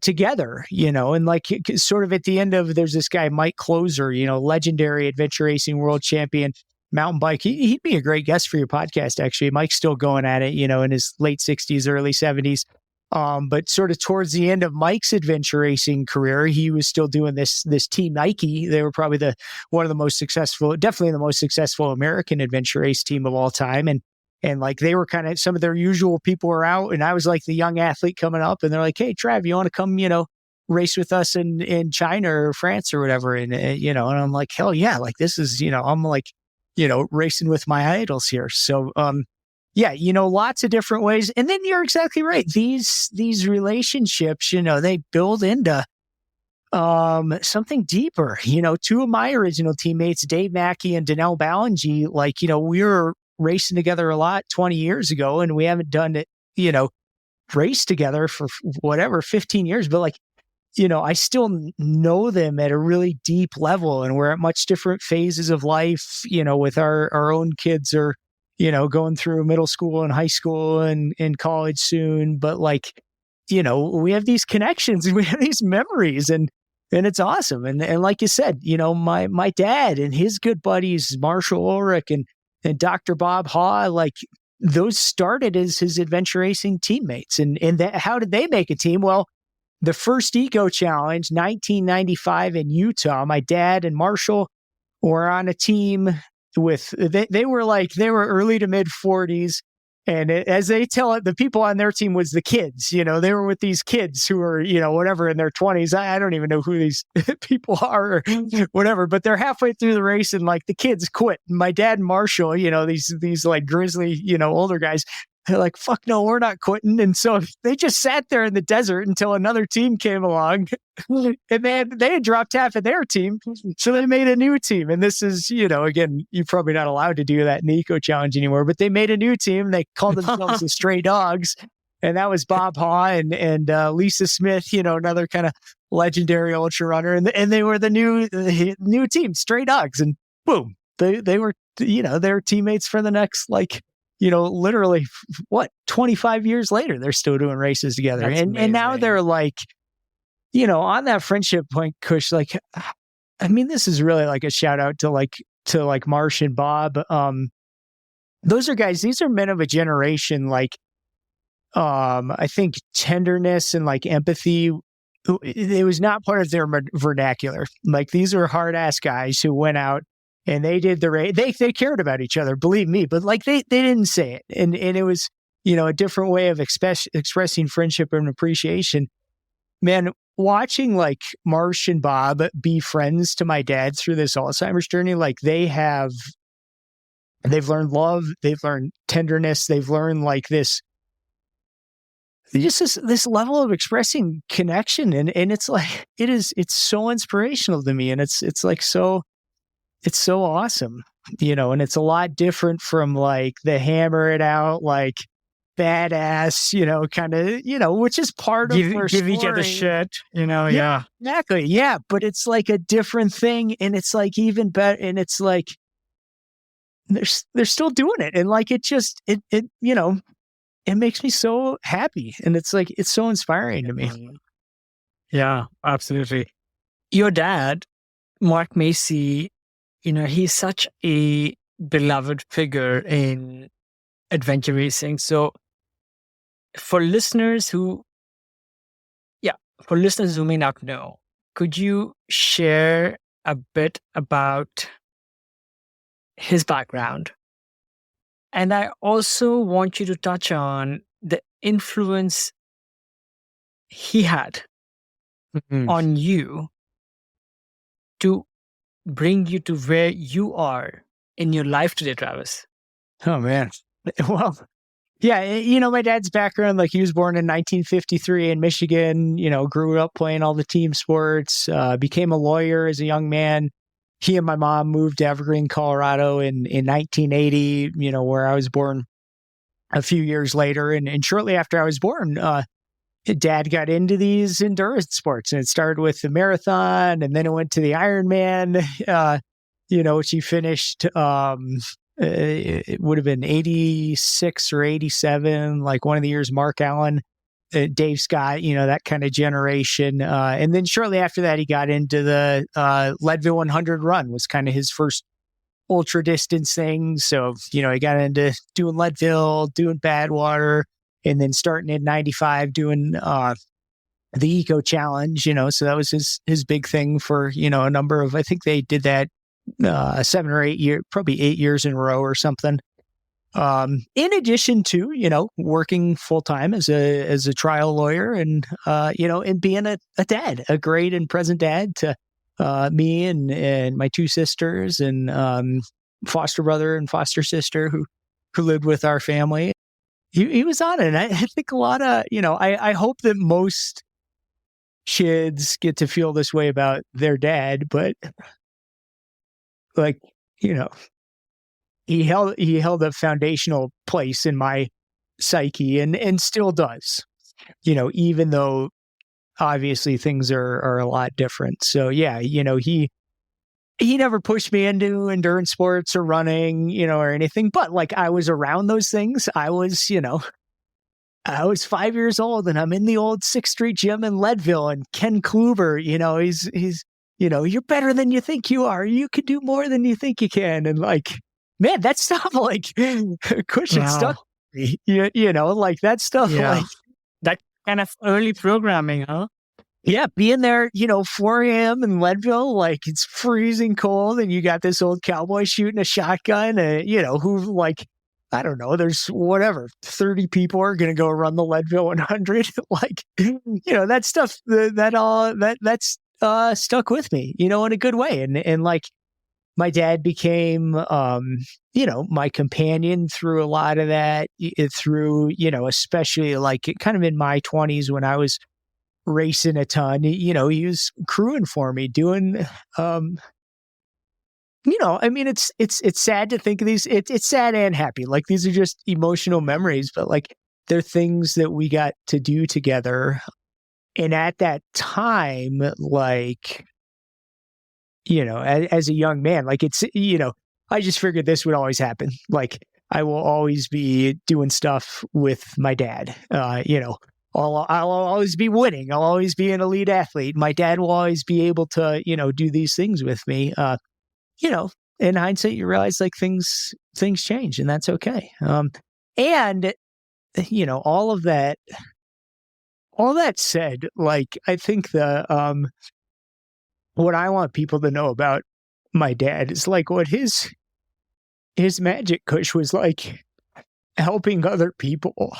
together, and like sort of at the end of, there's this guy, Mike Closer, legendary adventure racing world champion, mountain bike. He'd be a great guest for your podcast, actually. Mike's still going at it, in his late 60s, early 70s. But sort of towards the end of Mike's adventure racing career, he was still doing this Team Nike. They were probably definitely the most successful American adventure race team of all time. And like they were kind of, some of their usual people were out, and I was like the young athlete coming up, and they're like, "Hey, Trav, you want to come, race with us in China or France or whatever?" And and I'm like, "Hell yeah!" Like this is, I'm like, racing with my idols here. So, yeah, lots of different ways. And then you're exactly right. These relationships, they build into something deeper. Two of my original teammates, Dave Mackey and Danelle Ballingy, like, we were racing together a lot 20 years ago, and we haven't done it, race together for whatever, 15 years. But like, I still know them at a really deep level, and we're at much different phases of life, with our own kids are, going through middle school and high school and college soon. But like, we have these connections and we have these memories, and it's awesome. And like you said, my dad and his good buddies, Marshall Ulrich and Dr. Bob Haw, like those started as his adventure racing teammates. And how did they make a team? Well, the first Eco Challenge, 1995 in Utah, my dad and Marshall were on a team with, they were early to mid 40s. And as they tell it, the people on their team was the kids. They were with these kids who were, whatever, in their 20s. I don't even know who these people are or whatever, but they're halfway through the race and like the kids quit. And my dad and Marshall, these like grizzly, older guys, they're like, "Fuck no, we're not quitting." And so they just sat there in the desert until another team came along, and they had dropped half of their team. So they made a new team. And this is, again, you're probably not allowed to do that in the Eco Challenge anymore, but they made a new team. They called themselves the Stray Dogs. And that was Bob Haw and Lisa Smith, another kind of legendary ultra runner. And they were the new team, Stray Dogs. And boom, they were, their teammates for the next, like, literally 25 years later, they're still doing races together. And now they're like, on that friendship point, Kush, like, I mean, this is really like a shout out to Marsh and Bob. Those are guys, these are men of a generation. Like, I think tenderness and like empathy, it was not part of their vernacular. Like, these are hard ass guys who went out and they did the race. They cared about each other, believe me, but like they didn't say it. And it was, a different way of expressing friendship and appreciation. Man, watching like Marsh and Bob be friends to my dad through this Alzheimer's journey, like they've learned love, they've learned tenderness, they've learned like this level of expressing connection. And it's like, it's so inspirational to me. And it's like, it's so awesome, and it's a lot different from like the hammer it out, like badass, kind of, which is part of
give each other shit, yeah.
Exactly. Yeah. But it's like a different thing. And it's like even better. And it's like, they're still doing it. And like, it makes me so happy. And it's like, it's so inspiring to me.
Yeah, absolutely.
Your dad, Mark Macy, he's such a beloved figure in adventure racing. So for listeners who may not know, could you share a bit about his background? And I also want you to touch on the influence he had on you to bring you to where you are in your life today, Travis.
Oh, man. Well, yeah, my dad's background, like he was born in 1953 in Michigan, grew up playing all the team sports, became a lawyer as a young man, he and my mom moved to Evergreen, Colorado in 1980, where I was born a few years later. And shortly after I was born, Dad got into these endurance sports, and it started with the marathon, and then it went to the Ironman, which he finished, it would have been 86 or 87, like one of the years Mark Allen, Dave Scott, that kind of generation. And then shortly after that, he got into the Leadville 100 run, was kind of his first ultra distance thing. So, he got into doing Leadville, doing Badwater, and then starting in 95 doing the Eco Challenge, so that was his big thing for, a number of, I think they did that 7 or 8 years, probably 8 years in a row or something. In addition to, working full time as a trial lawyer and, and being a dad, a great and present dad to me and my two sisters and foster brother and foster sister who lived with our family. He was on it. And I think a lot of, I hope that most kids get to feel this way about their dad, but like, he held a foundational place in my psyche and still does, even though obviously things are a lot different. So yeah, he never pushed me into endurance sports or running, or anything, but like I was around those things. I was 5 years old and I'm in the old 6th Street gym in Leadville, and Ken Kluber, he's you're better than you think you are. You can do more than you think you can. And like, man, that stuff like cushion stuff, like that stuff, like
that kind of early programming, huh?
Yeah, being there, 4 a.m. in Leadville, like it's freezing cold, and you got this old cowboy shooting a shotgun, who like, I don't know, there's 30 people are going to go run the Leadville 100. Like, that stuff, that's stuck with me, in a good way. And like, my dad became, my companion through a lot of that, through, especially like kind of in my 20s when I was racing a ton, he was crewing for me, doing, it's sad to think of these, it's sad and happy. Like, these are just emotional memories, but like, they're things that we got to do together. And at that time, like, as a young man, like it's, I just figured this would always happen. Like, I will always be doing stuff with my dad. I'll always be winning. I'll always be an elite athlete. My dad will always be able to, do these things with me. In hindsight, you realize like things change, and that's okay. And all that said, like, I think what I want people to know about my dad is like what his magic kush was like, helping other people,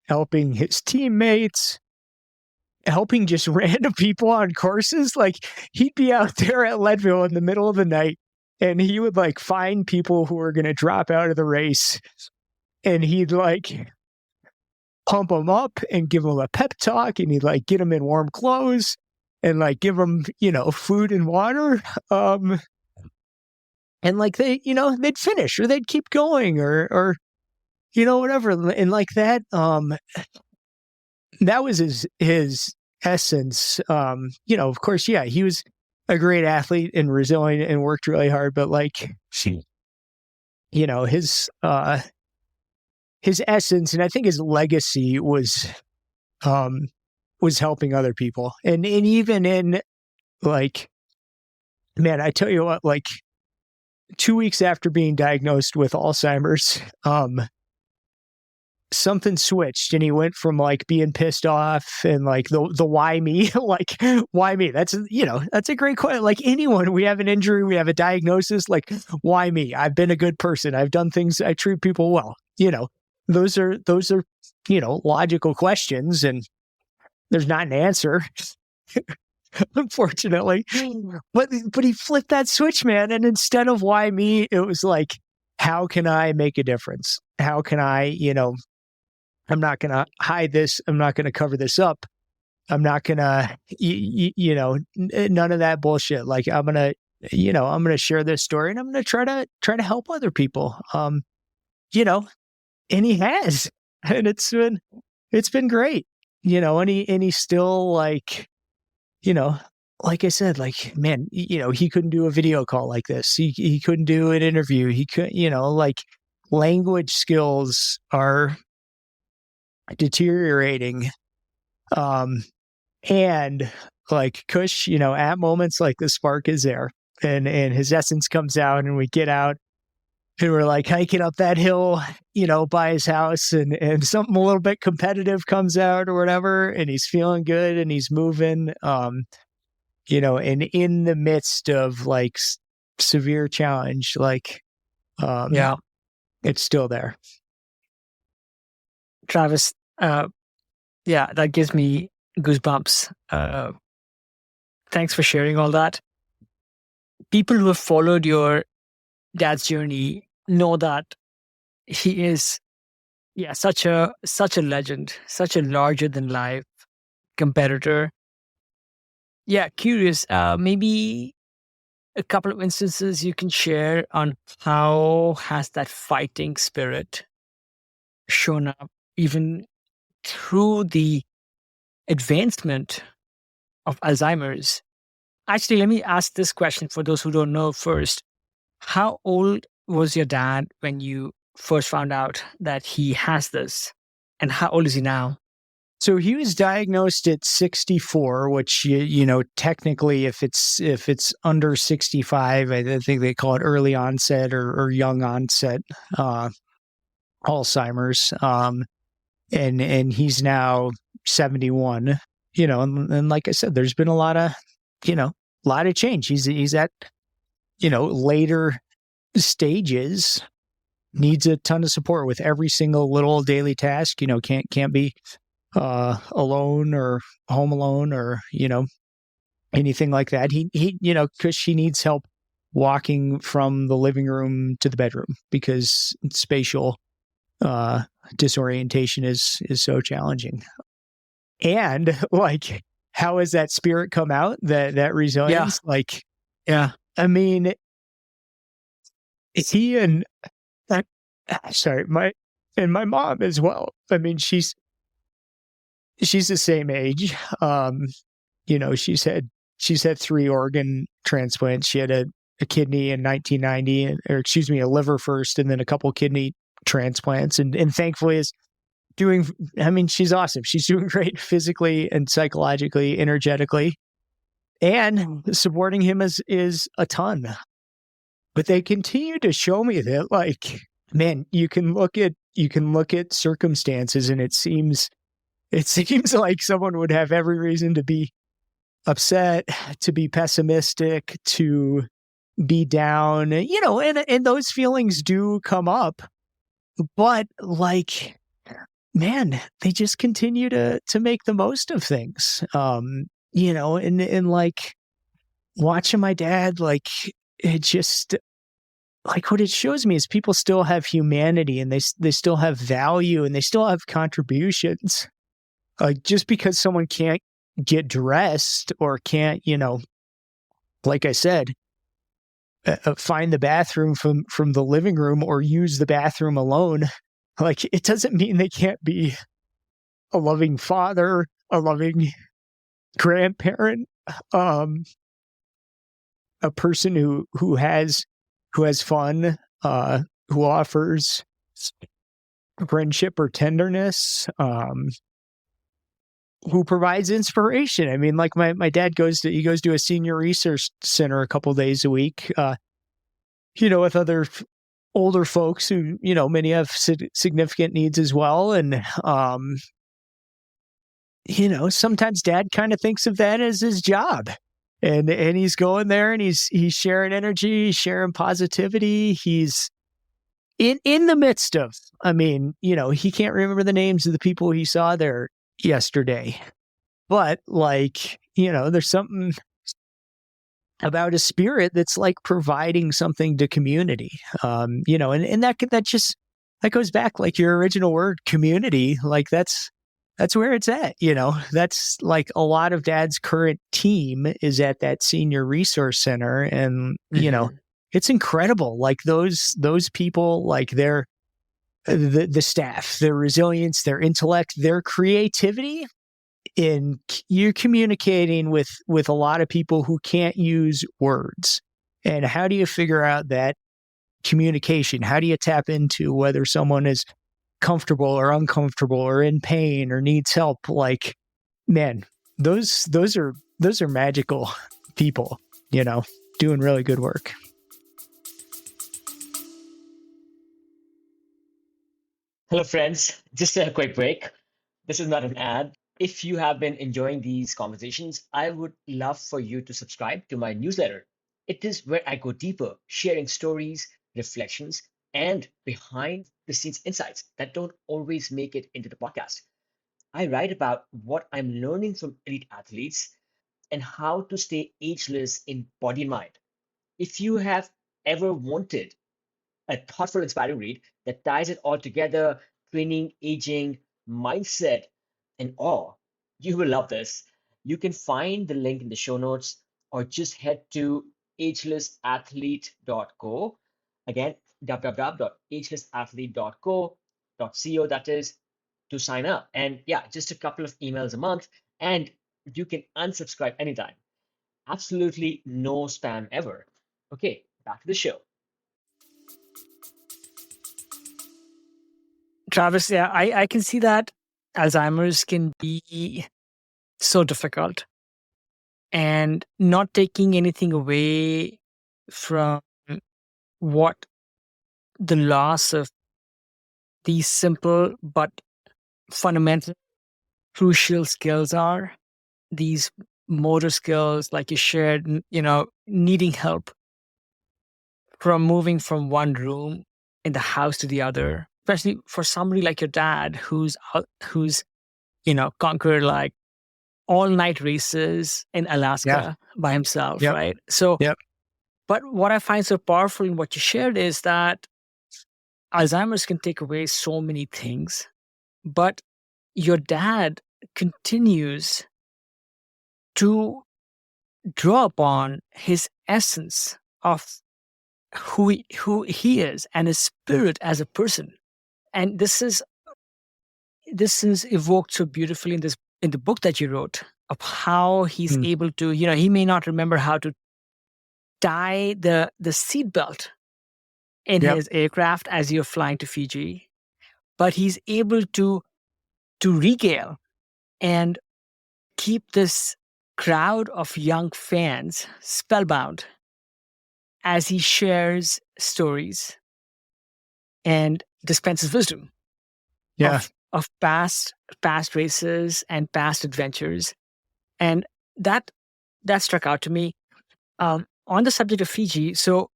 helping his teammates, helping just random people on courses. Like, he'd be out there at Leadville in the middle of the night, and he would like find people who were going to drop out of the race, and he'd like pump them up and give them a pep talk, and he'd like get them in warm clothes and like give them, food and water. And like they'd finish or they'd keep going or whatever. And like that, that was his essence. Of course, yeah, he was a great athlete and resilient and worked really hard, but like, his essence, and I think his legacy was helping other people. And even in like, man, I tell you what, like 2 weeks after being diagnosed with Alzheimer's, something switched, and he went from like being pissed off and like the why me, like why me? That's a great question. Like, anyone, we have an injury, we have a diagnosis, like why me? I've been a good person. I've done things. I treat people well. Those are logical questions, and there's not an answer, unfortunately. But he flipped that switch, man. And instead of why me, it was like, how can I make a difference? How can I, I'm not going to hide this. I'm not going to cover this up. I'm not going to, none of that bullshit. Like, I'm going to I'm going to share this story and I'm going to try to help other people. And he has, and it's been great, and he's still like, like I said, like, man, he couldn't do a video call like this. He couldn't do an interview. He could, like language skills are deteriorating. And like Kush, at moments like the spark is there and his essence comes out and we get out and we're like hiking up that hill, by his house and something a little bit competitive comes out or whatever. And he's feeling good and he's moving, and in the midst of like severe challenge, like, it's still there.
Travis, that gives me goosebumps. Thanks for sharing all that. People who have followed your dad's journey know that he is, such a legend, such a larger than life competitor. Yeah, curious. Maybe a couple of instances you can share on how has that fighting spirit shown up even through the advancement of Alzheimer's. Actually, let me ask this question for those who don't know first. How old was your dad when you first found out that he has this? And how old is he now?
So he was diagnosed at 64, which, technically if it's under 65, I think they call it early onset or young onset Alzheimer's. And he's now 71, and like I said, there's been a lot of change. He's at, later stages, needs a ton of support with every single little daily task, can't be alone or home alone or, anything like that. He, because she needs help walking from the living room to the bedroom because spatial disorientation is so challenging. And like, how has that spirit come out? That resilience?
Yeah.
Like,
yeah.
I mean, he and my mom as well. I mean, she's the same age. She's had 3 organ transplants. She had a kidney in 1990, a liver first, and then a couple kidney transplants, and thankfully is doing. I mean, she's awesome. She's doing great physically and psychologically, energetically, and supporting him is a ton. But they continue to show me that, like, man, you can look at circumstances, and it seems like someone would have every reason to be upset, to be pessimistic, to be down, and those feelings do come up. But like, man, they just continue to make the most of things. And like watching my dad, like, it just, like, what it shows me is people still have humanity and they still have value and they still have contributions. Like, just because someone can't get dressed or can't, like I said, find the bathroom from the living room or use the bathroom alone, like, it doesn't mean they can't be a loving father, a loving grandparent, a person who has fun, who offers friendship or tenderness, who provides inspiration. I mean, like my dad goes to a senior research center a couple days a week, with other older folks who, many have significant needs as well. And, sometimes dad kind of thinks of that as his job, and he's going there and he's sharing energy, sharing positivity. He's in the midst of, I mean, he can't remember the names of the people he saw there yesterday, but like, there's something about a spirit that's like providing something to community, and that goes back, like, your original word, community. Like, that's that's where it's at. That's like a lot of dad's current team is at that senior resource center. And, it's incredible. Like those people, like the staff, their resilience, their intellect, their creativity in you're communicating with a lot of people who can't use words. And how do you figure out that communication? How do you tap into whether someone is comfortable or uncomfortable or in pain or needs help? Like, man, those are magical people, doing really good work.
Hello, friends. Just a quick break. This is not an ad. If you have been enjoying these conversations, I would love for you to subscribe to my newsletter. It is where I go deeper, sharing stories, reflections, and behind the scenes insights that don't always make it into the podcast. I write about what I'm learning from elite athletes and how to stay ageless in body and mind. If you have ever wanted a thoughtful, inspiring read that ties it all together, training, aging, mindset, and awe, you will love this. You can find the link in the show notes or just head to agelessathlete.co. Again, www.agelessathlete.co, that is, to sign up. And yeah, just a couple of emails a month, and you can unsubscribe anytime. Absolutely no spam ever. Okay, back to the show. Travis, yeah, I can see that Alzheimer's can be so difficult, and not taking anything away from what the loss of these simple but fundamental, crucial skills are. These motor skills, like you shared, needing help from moving from one room in the house to the other, especially for somebody like your dad who's conquered like all night races in Alaska by himself, right? So, but what I find so powerful in what you shared is that Alzheimer's can take away so many things, but your dad continues to draw upon his essence of who he is and his spirit as a person. And this is evoked so beautifully in the book that you wrote of how he's able to, he may not remember how to tie the seatbelt in his aircraft as you're flying to Fiji, but he's able to regale and keep this crowd of young fans spellbound as he shares stories and dispenses wisdom of past races and past adventures. And that struck out to me. On the subject of Fiji, so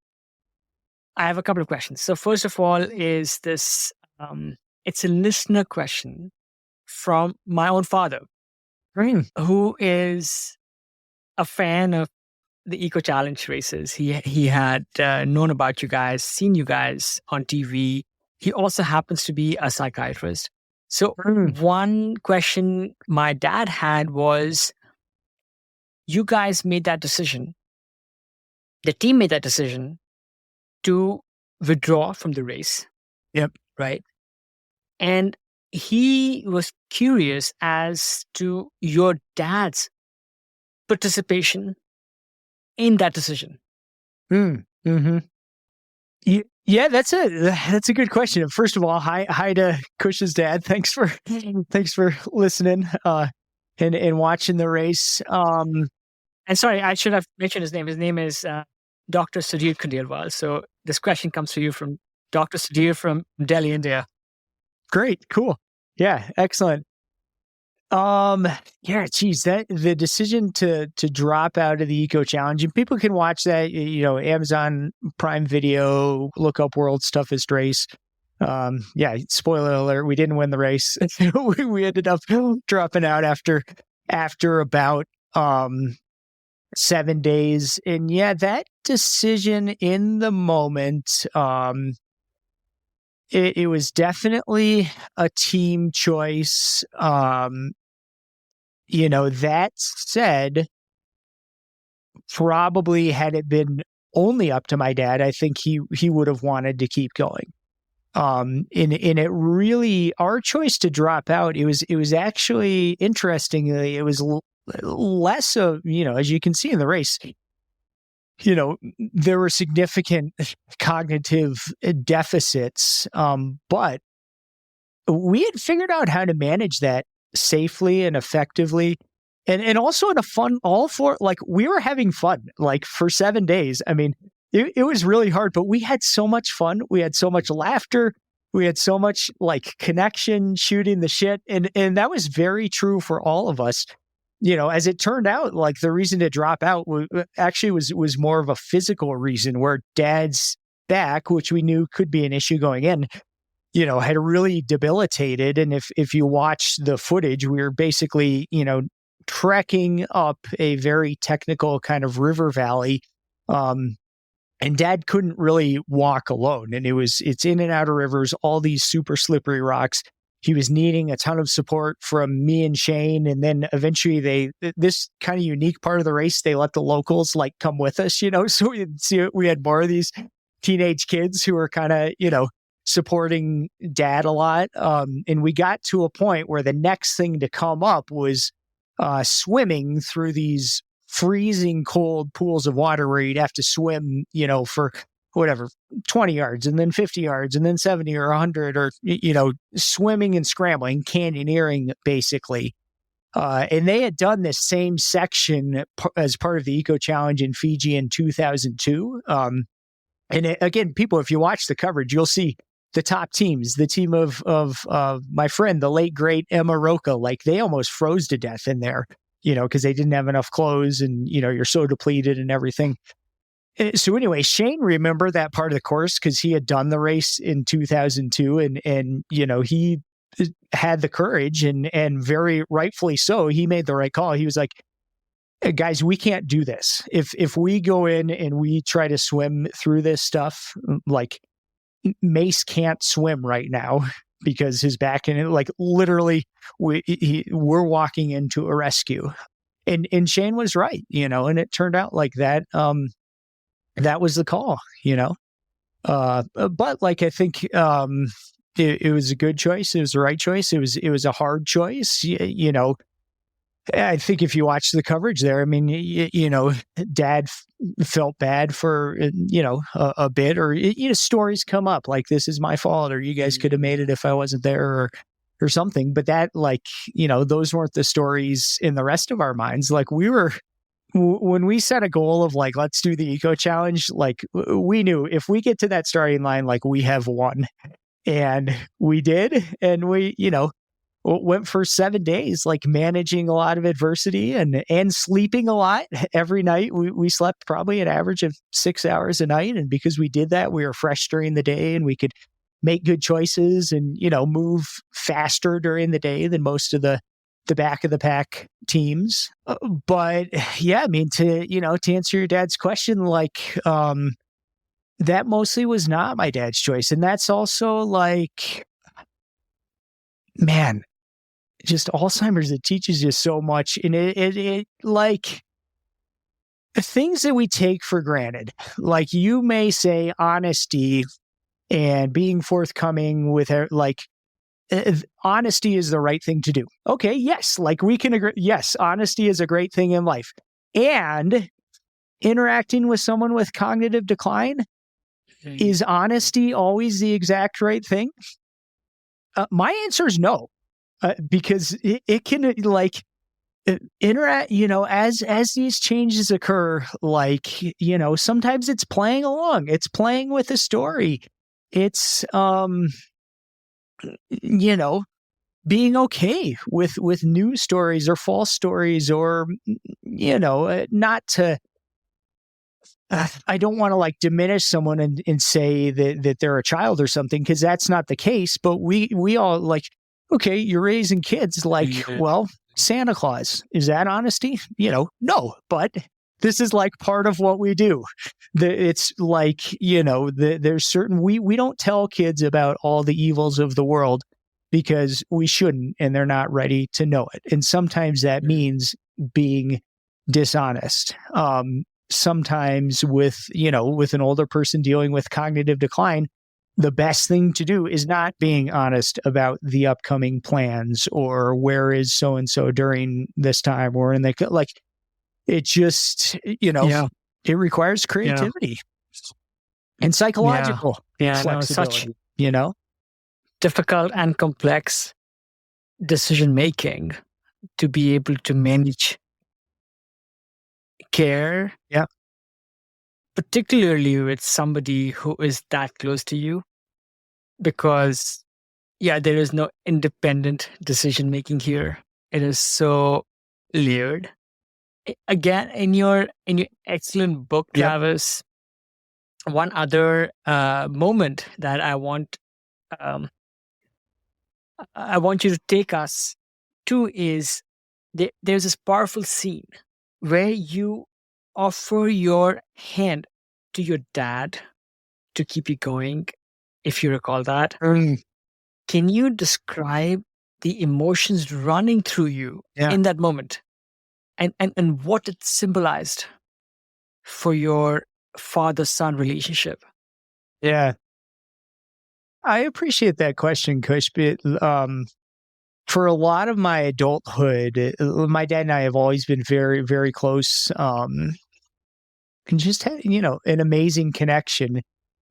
I have a couple of questions. So first of all is this, it's a listener question from my own father, who is a fan of the Eco Challenge races. He had known about you guys, seen you guys on TV. He also happens to be a psychiatrist. So one question my dad had was, you guys made that decision. The team made that decision to withdraw from the race. Right. And he was curious as to your dad's participation in that decision. Yeah, that's a good question. First of all, hi to Kush's dad. Thanks for listening and watching the race. And sorry, I should have mentioned his name. His name is Dr. Sudhir Khandelwal. So this question comes to you from Dr. Sudhir from Delhi, India. Great, cool. Yeah, excellent. That the decision to drop out of the Eco Challenge, and people can watch that, Amazon Prime Video, look up World's Toughest Race. Spoiler alert, we didn't win the race. we ended up dropping out after about 7 days. And that decision in the moment,
it was definitely a team choice. That said, probably had it been only up to my dad, I think he would have wanted to keep going. And it really, our choice to drop out, it was actually, interestingly, it was less of, as you can see in the race, there were significant cognitive deficits, but we had figured out how to manage that safely and effectively. And also in a fun, we were having fun, like for 7 days. I mean, it was really hard, but we had so much fun. We had so much laughter. We had so much like connection, shooting the shit. And that was very true for all of us. As it turned out, like the reason to drop out actually was more of a physical reason, where Dad's back, which we knew could be an issue going in, had really debilitated. And if you watch the footage, we were basically, trekking up a very technical kind of river valley. And Dad couldn't really walk alone. And it's in and out of rivers, all these super slippery rocks. He was needing a ton of support from me and Shane. And then eventually this kind of unique part of the race, they let the locals like come with us, so we had more of these teenage kids who were kind of, supporting Dad a lot. And we got to a point where the next thing to come up was swimming through these freezing cold pools of water where you'd have to swim, for whatever, 20 yards and then 50 yards and then 70 or 100 or, swimming and scrambling, canyoneering basically. And they had done this same section as part of the Eco Challenge in Fiji in 2002. Again, people, if you watch the coverage, you'll see the top teams, the team of my friend, the late, great Emma Roca, like they almost froze to death in there, because they didn't have enough clothes and, you're so depleted and everything. So anyway, Shane remembered that part of the course because he had done the race in 2002 and he had the courage and very rightfully so, he made the right call. He was like, hey, guys, we can't do this. If we go in and we try to swim through this stuff, like Mace can't swim right now because his back and like literally we're walking into a rescue. And Shane was right, and it turned out like that. That was the call, but like, I think, it was a good choice. It was the right choice. It was a hard choice. I think if you watch the coverage there, I mean, Dad felt bad for, a bit, or, stories come up like, this is my fault, or you guys could have made it if I wasn't there, or something. But that, like, those weren't the stories in the rest of our minds. Like when we set a goal of like, let's do the Eco Challenge, like we knew if we get to that starting line, like we have won. And we did. And we, went for 7 days, like managing a lot of adversity and sleeping a lot every night. We slept probably an average of 6 hours a night. And because we did that, we were fresh during the day and we could make good choices and, move faster during the day than most of the back of the pack teams. But yeah, I mean, to answer your dad's question, like, that mostly was not my dad's choice. And that's also like, man, just Alzheimer's, it teaches you so much. And it like things that we take for granted, like you may say honesty and being forthcoming with like, honesty is the right thing to do. Okay. Yes. Like we can agree. Yes. Honesty is a great thing in life. And interacting with someone with cognitive decline, is honesty always the exact right thing? My answer is no, because it can like interact, as these changes occur, like, sometimes it's playing along, it's playing with a story. It's, being okay with news stories or false stories or, not to, I don't want to like diminish someone and say that they're a child or something, because that's not the case. But we all like, okay, you're raising kids, like, well, Santa Claus, is that honesty? No, but This is like part of what we do. It's like, there's certain, we don't tell kids about all the evils of the world because we shouldn't, and they're not ready to know it. And sometimes that means being dishonest. Sometimes with an older person dealing with cognitive decline, the best thing to do is not being honest about the upcoming plans or where is so-and-so during this time or in the, like, it just, it requires creativity and psychological flexibility,
such difficult and complex decision making to be able to manage care.
Yeah.
Particularly with somebody who is that close to you, because there is no independent decision making here. It is so layered. Again, in your excellent book, Travis, one other moment that I want you to take us to is there's this powerful scene where you offer your hand to your dad to keep you going, if you recall that. Can you describe the emotions running through you in that moment and what it symbolized for your father-son relationship?
Yeah. I appreciate that question, Kush. But, for a lot of my adulthood, my dad and I have always been very, very close. And just had, an amazing connection.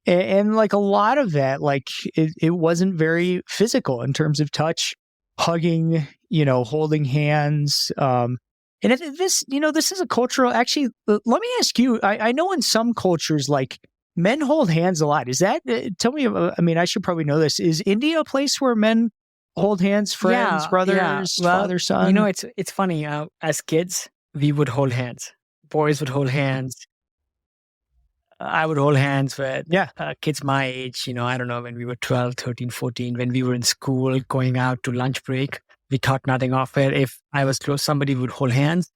And like a lot of that, like it wasn't very physical in terms of touch, hugging, holding hands. And this is a cultural, actually, let me ask you, I know in some cultures, like men hold hands a lot. Is that, tell me, I should probably know this. Is India a place where men hold hands, friends, brothers, father, son?
It's funny. As kids, we would hold hands. Boys would hold hands. I would hold hands with kids my age, I don't know, when we were 12, 13, 14, when we were in school, going out to lunch break, we thought nothing of it. If I was close, somebody would hold hands.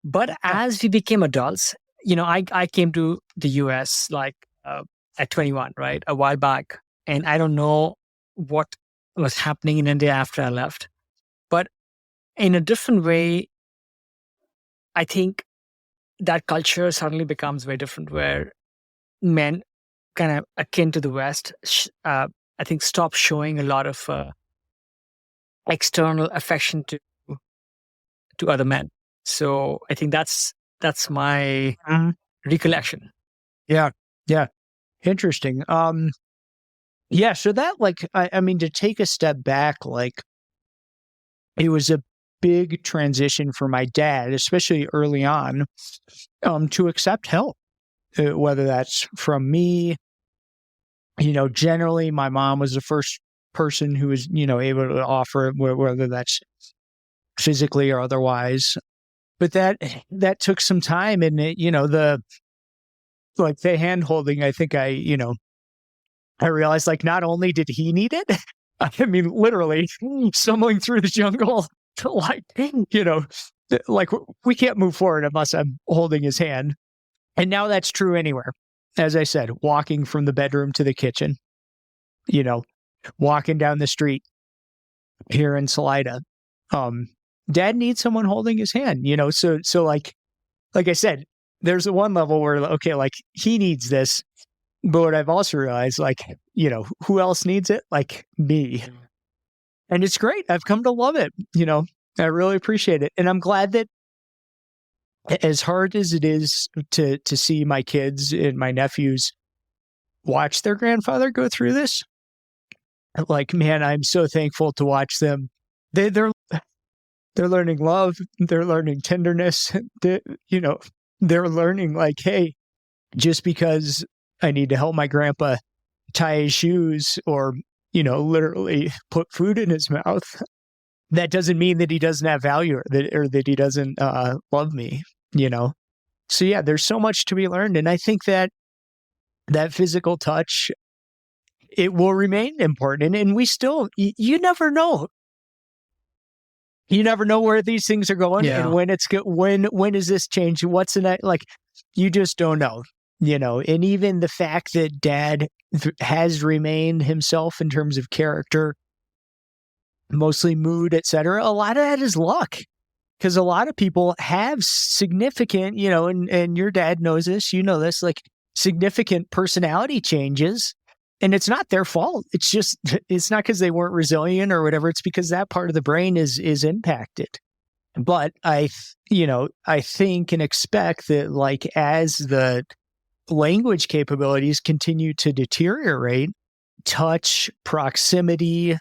But as we became adults, I came to the US at 21, right? A while back. And I don't know what was happening in India after I left. But in a different way, I think that culture suddenly becomes very different, where men kind of akin to the West, I think, stop showing a lot of external affection to other men. So I think that's my recollection.
Yeah. Interesting. So that, to take a step back, it was a big transition for my dad, especially early on, to accept help, whether that's from me. Generally, my mom was the first person who was, able to offer it, whether that's physically or otherwise. But that took some time, and the hand holding. I think I realized, not only did he need it, literally stumbling through the jungle, we can't move forward unless I'm holding his hand. And now that's true anywhere. As I said, walking from the bedroom to the kitchen, walking down the street here in Salida. Dad needs someone holding his hand, so like I said, there's a one level where, he needs this. But what I've also realized, who else needs it? Me. And it's great. I've come to love it. I really appreciate it. And I'm glad that, as hard as it is to see my kids and my nephews watch their grandfather go through this, man, I'm so thankful to watch them. They're learning love. They're learning tenderness. They're learning, hey, just because I need to help my grandpa tie his shoes or, literally put food in his mouth, that doesn't mean that he doesn't have value or that he doesn't love me, So yeah, there's so much to be learned. And I think that physical touch, it will remain important. And we still, you never know. you never know where these things are going and when it's when is this change? What's the next? Like, you just don't know, and even the fact that dad has remained himself in terms of character, mostly mood, etc. A lot of that is luck, because a lot of people have significant, and your dad knows this, this, like significant personality changes. And it's not their fault. It's just, it's not because they weren't resilient or whatever. It's because that part of the brain is impacted. But I think and expect that, like, as the language capabilities continue to deteriorate, touch, proximity,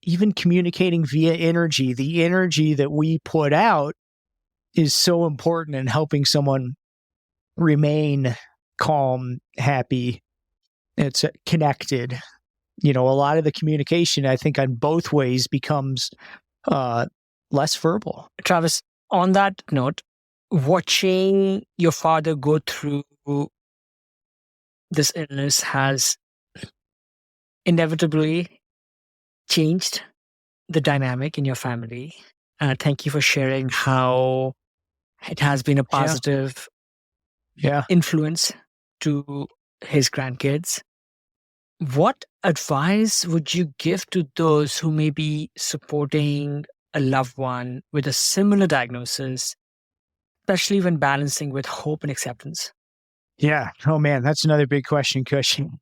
even communicating via energy, the energy that we put out is so important in helping someone remain calm, happy. It's connected. A lot of the communication, I think, on both ways becomes less verbal.
Travis, on that note, watching your father go through this illness has inevitably changed the dynamic in your family. Thank you for sharing how it has been a positive influence to his grandkids. What advice would you give to those who may be supporting a loved one with a similar diagnosis, especially when balancing with hope and acceptance?
Yeah. Oh man, that's another big question, Cushing.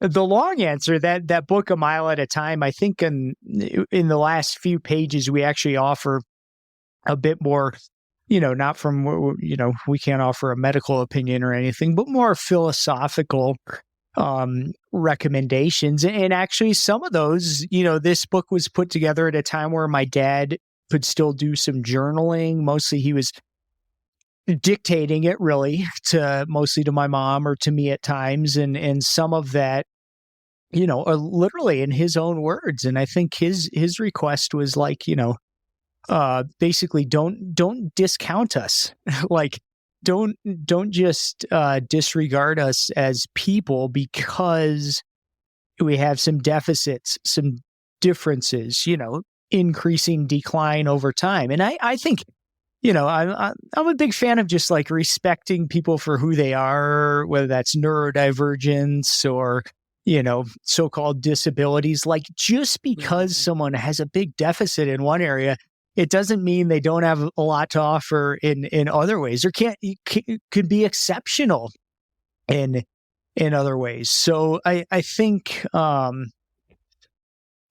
The long answer, that book, A Mile at a Time, I think in the last few pages, we actually offer a bit more, not from, we can't offer a medical opinion or anything, but more philosophical recommendations. And actually some of those, this book was put together at a time where my dad could still do some journaling. Mostly he was dictating it mostly to my mom or to me at times. And some of that, are literally in his own words. And I think his request was like, basically don't discount us. Like, don't just disregard us as people because we have some deficits, some differences, increasing decline over time. And I think, I'm a big fan of just like respecting people for who they are, whether that's neurodivergence or, so-called disabilities. Like, just because someone has a big deficit in one area, it doesn't mean they don't have a lot to offer in other ways, or could be exceptional in other ways. So I think,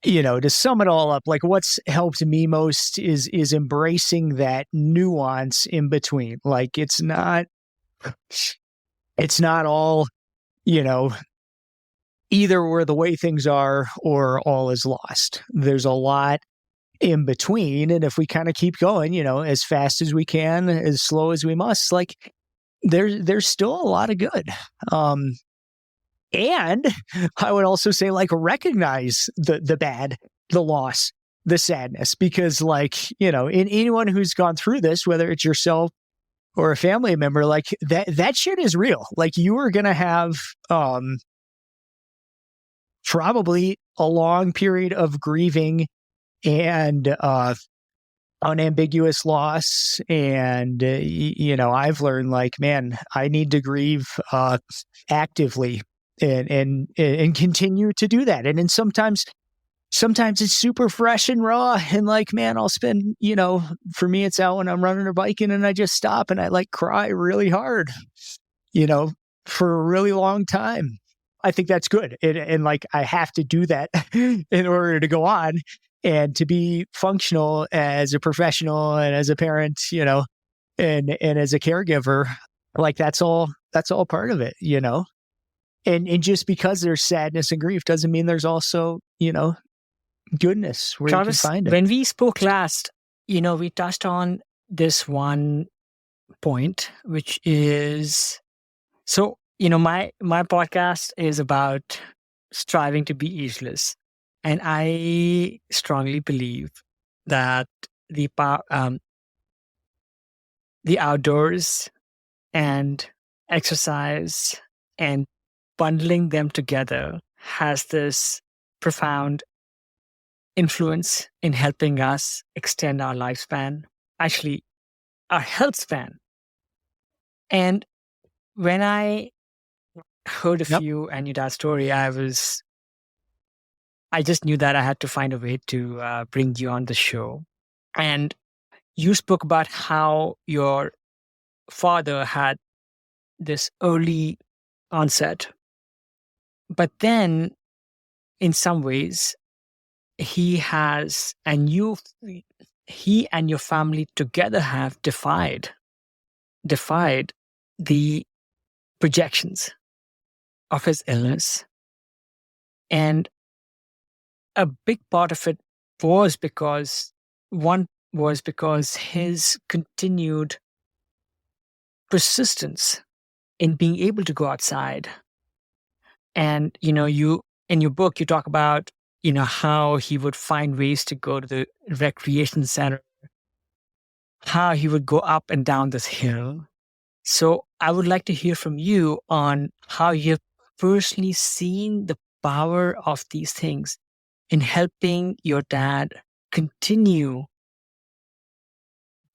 to sum it all up, like, what's helped me most is embracing that nuance in between. Like, it's not all, either we're the way things are or all is lost. There's a lot in between. And if we kind of keep going, as fast as we can, as slow as we must, like, there's still a lot of good. And I would also say, like, recognize the bad, the loss, the sadness, because, like, in anyone who's gone through this, whether it's yourself or a family member, like, that shit is real. Like, you are going to have probably a long period of grieving and unambiguous loss. And, I've learned, like, man, I need to grieve actively and continue to do that. And then sometimes it's super fresh and raw. And, like, man, I'll spend, for me, it's out when I'm running or biking and I just stop and I, like, cry really hard, for a really long time. I think that's good. And like, I have to do that in order to go on and to be functional as a professional and as a parent, and as a caregiver. Like, that's all part of it, and just because there's sadness and grief doesn't mean there's also, goodness where
Travis,
you can find it.
When we spoke last, we touched on this one point, which is, so, my podcast is about striving to be ageless. And I strongly believe that the outdoors and exercise and bundling them together has this profound influence in helping us extend our lifespan, actually our health span. And when I heard of you and your dad's story, I just knew that I had to find a way to bring you on the show. And you spoke about how your father had this early onset, but then in some ways he and your family together have defied the projections of his illness. And a big part of it was because his continued persistence in being able to go outside. And, you in your book, you talk about, how he would find ways to go to the recreation center, how he would go up and down this hill. So I would like to hear from you on how you've personally seen the power of these things in helping your dad continue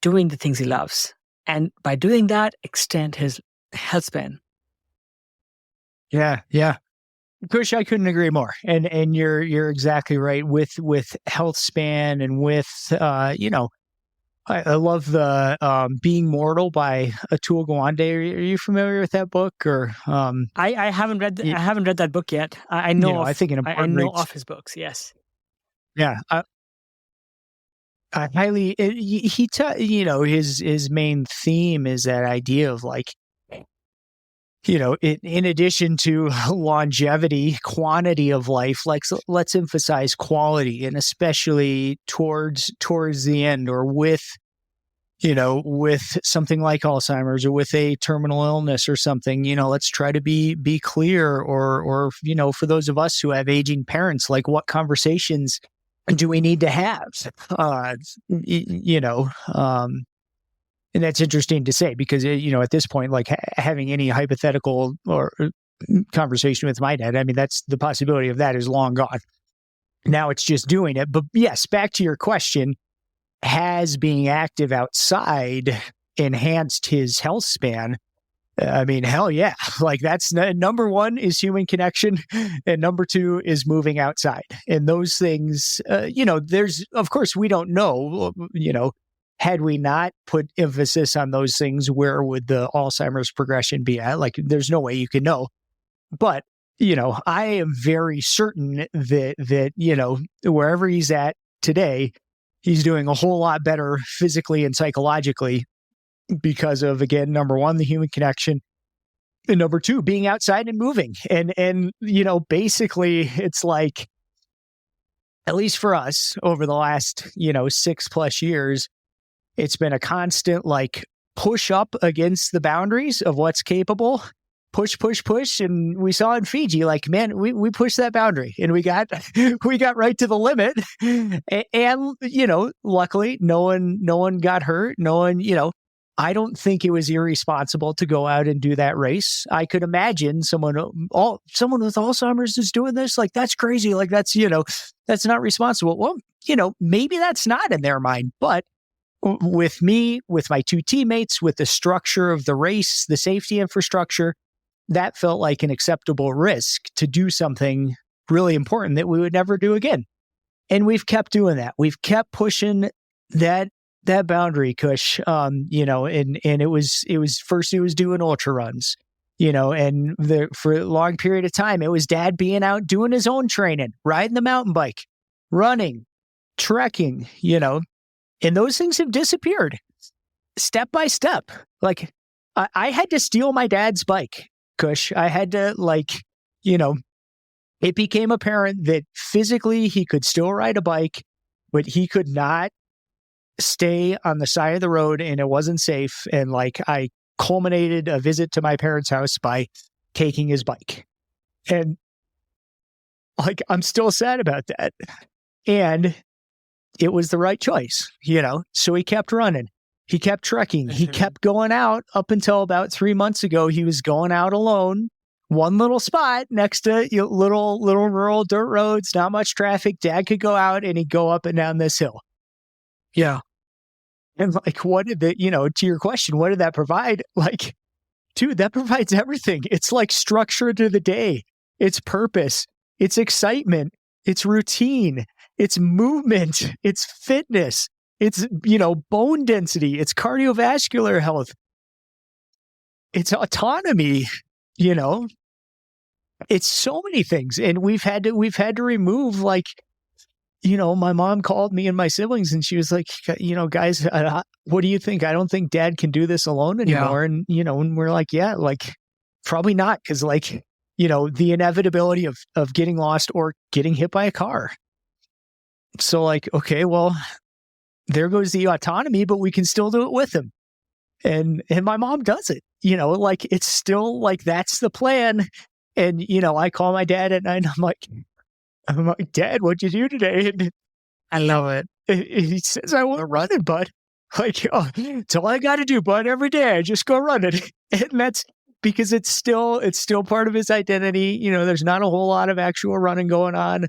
doing the things he loves. And by doing that, extend his health span.
Yeah. Kush, I couldn't agree more. And you're exactly right with health span and with I love the Being Mortal by Atul Gawande. Are you familiar with that book? Or
I haven't read I haven't read that book yet. I know
I think
I know of his books. Yes.
Yeah. I highly his main theme is that idea of like, in addition to longevity, quantity of life, like let's emphasize quality, and especially towards the end, or with something like Alzheimer's or with a terminal illness or something, let's try to be clear, or for those of us who have aging parents, like what conversations do we need to have? And that's interesting to say because, at this point, like having any hypothetical or conversation with my dad, I mean, that's the possibility of that is long gone. Now it's just doing it. But yes, back to your question, has being active outside enhanced his health span? I mean, hell yeah. Like that's number one is human connection. And number two is moving outside. And those things, there's, of course, we don't know, had we not put emphasis on those things, where would the Alzheimer's progression be at? Like, there's no way you can know. But, I am very certain that, wherever he's at today, he's doing a whole lot better physically and psychologically because of, again, number one, the human connection. And number two, being outside and moving. And basically it's like, at least for us over the last, 6+ years, it's been a constant like push up against the boundaries of what's capable, push. And we saw in Fiji, like, man, we pushed that boundary and we got right to the limit. And, luckily no one got hurt. No one, I don't think it was irresponsible to go out and do that race. I could imagine someone with Alzheimer's is doing this. Like, that's crazy. Like, that's, that's not responsible. Well, maybe that's not in their mind, but with me, with my two teammates, with the structure of the race, the safety infrastructure, that felt like an acceptable risk to do something really important that we would never do again. And we've kept doing that. We've kept pushing that boundary, Kush. And it was first it was doing ultra runs, and for a long period of time, it was Dad being out doing his own training, riding the mountain bike, running, trekking, and those things have disappeared step by step. Like I had to steal my dad's bike, Kush. I had to it became apparent that physically he could still ride a bike, but he could not stay on the side of the road and it wasn't safe. And I culminated a visit to my parents' house by taking his bike. And I'm still sad about that. And it was the right choice, so he kept running. He kept trekking. He kept going out up until about 3 months ago. He was going out alone one little spot next to little rural dirt roads, not much traffic. Dad could go out and he'd go up and down this hill.
Yeah.
And like, what did that, to your question, what did that provide? Like, dude, that provides everything. It's like structure to the day. It's purpose. It's excitement. It's routine. It's movement. It's fitness. It's, bone density. It's cardiovascular health. It's autonomy, It's so many things. And we've had to remove, like, my mom called me and my siblings and she was like, guys, what do you think? I don't think Dad can do this alone anymore. Yeah. And we're like, yeah, like probably not. Cause like, the inevitability of getting lost or getting hit by a car. So like, okay, well, there goes the autonomy, but we can still do it with him. And my mom does it, like it's still like, that's the plan. And, I call my dad at night and I'm like, Dad, what'd you do today? And
I love it.
He says, I want to run it, bud. Like, it's all I got to do, bud. Every day, I just go run it. And that's because it's still part of his identity. There's not a whole lot of actual running going on.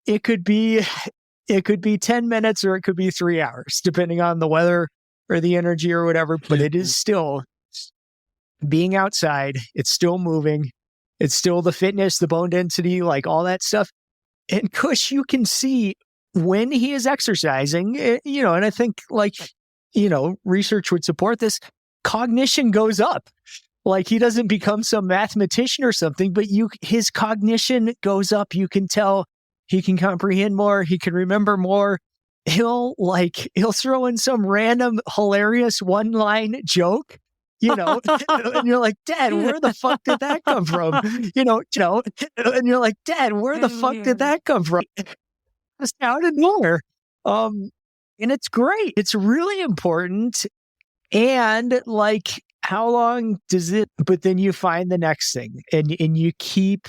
It could be 10 minutes or it could be 3 hours, depending on the weather or the energy or whatever. But it is still being outside. It's still moving. It's still the fitness, the bone density, like all that stuff. And Kush, you can see when he is exercising, and I think like, research would support this, cognition goes up. Like he doesn't become some mathematician or something, but his cognition goes up. You can tell he can comprehend more. He can remember more. He'll throw in some random hilarious one-line joke. And you're like, Dad, where the fuck did that come from? And you're like, Dad, where the fuck did that come from? Just out of nowhere. And it's great. It's really important. And like, how long does it, but then you find the next thing and you keep,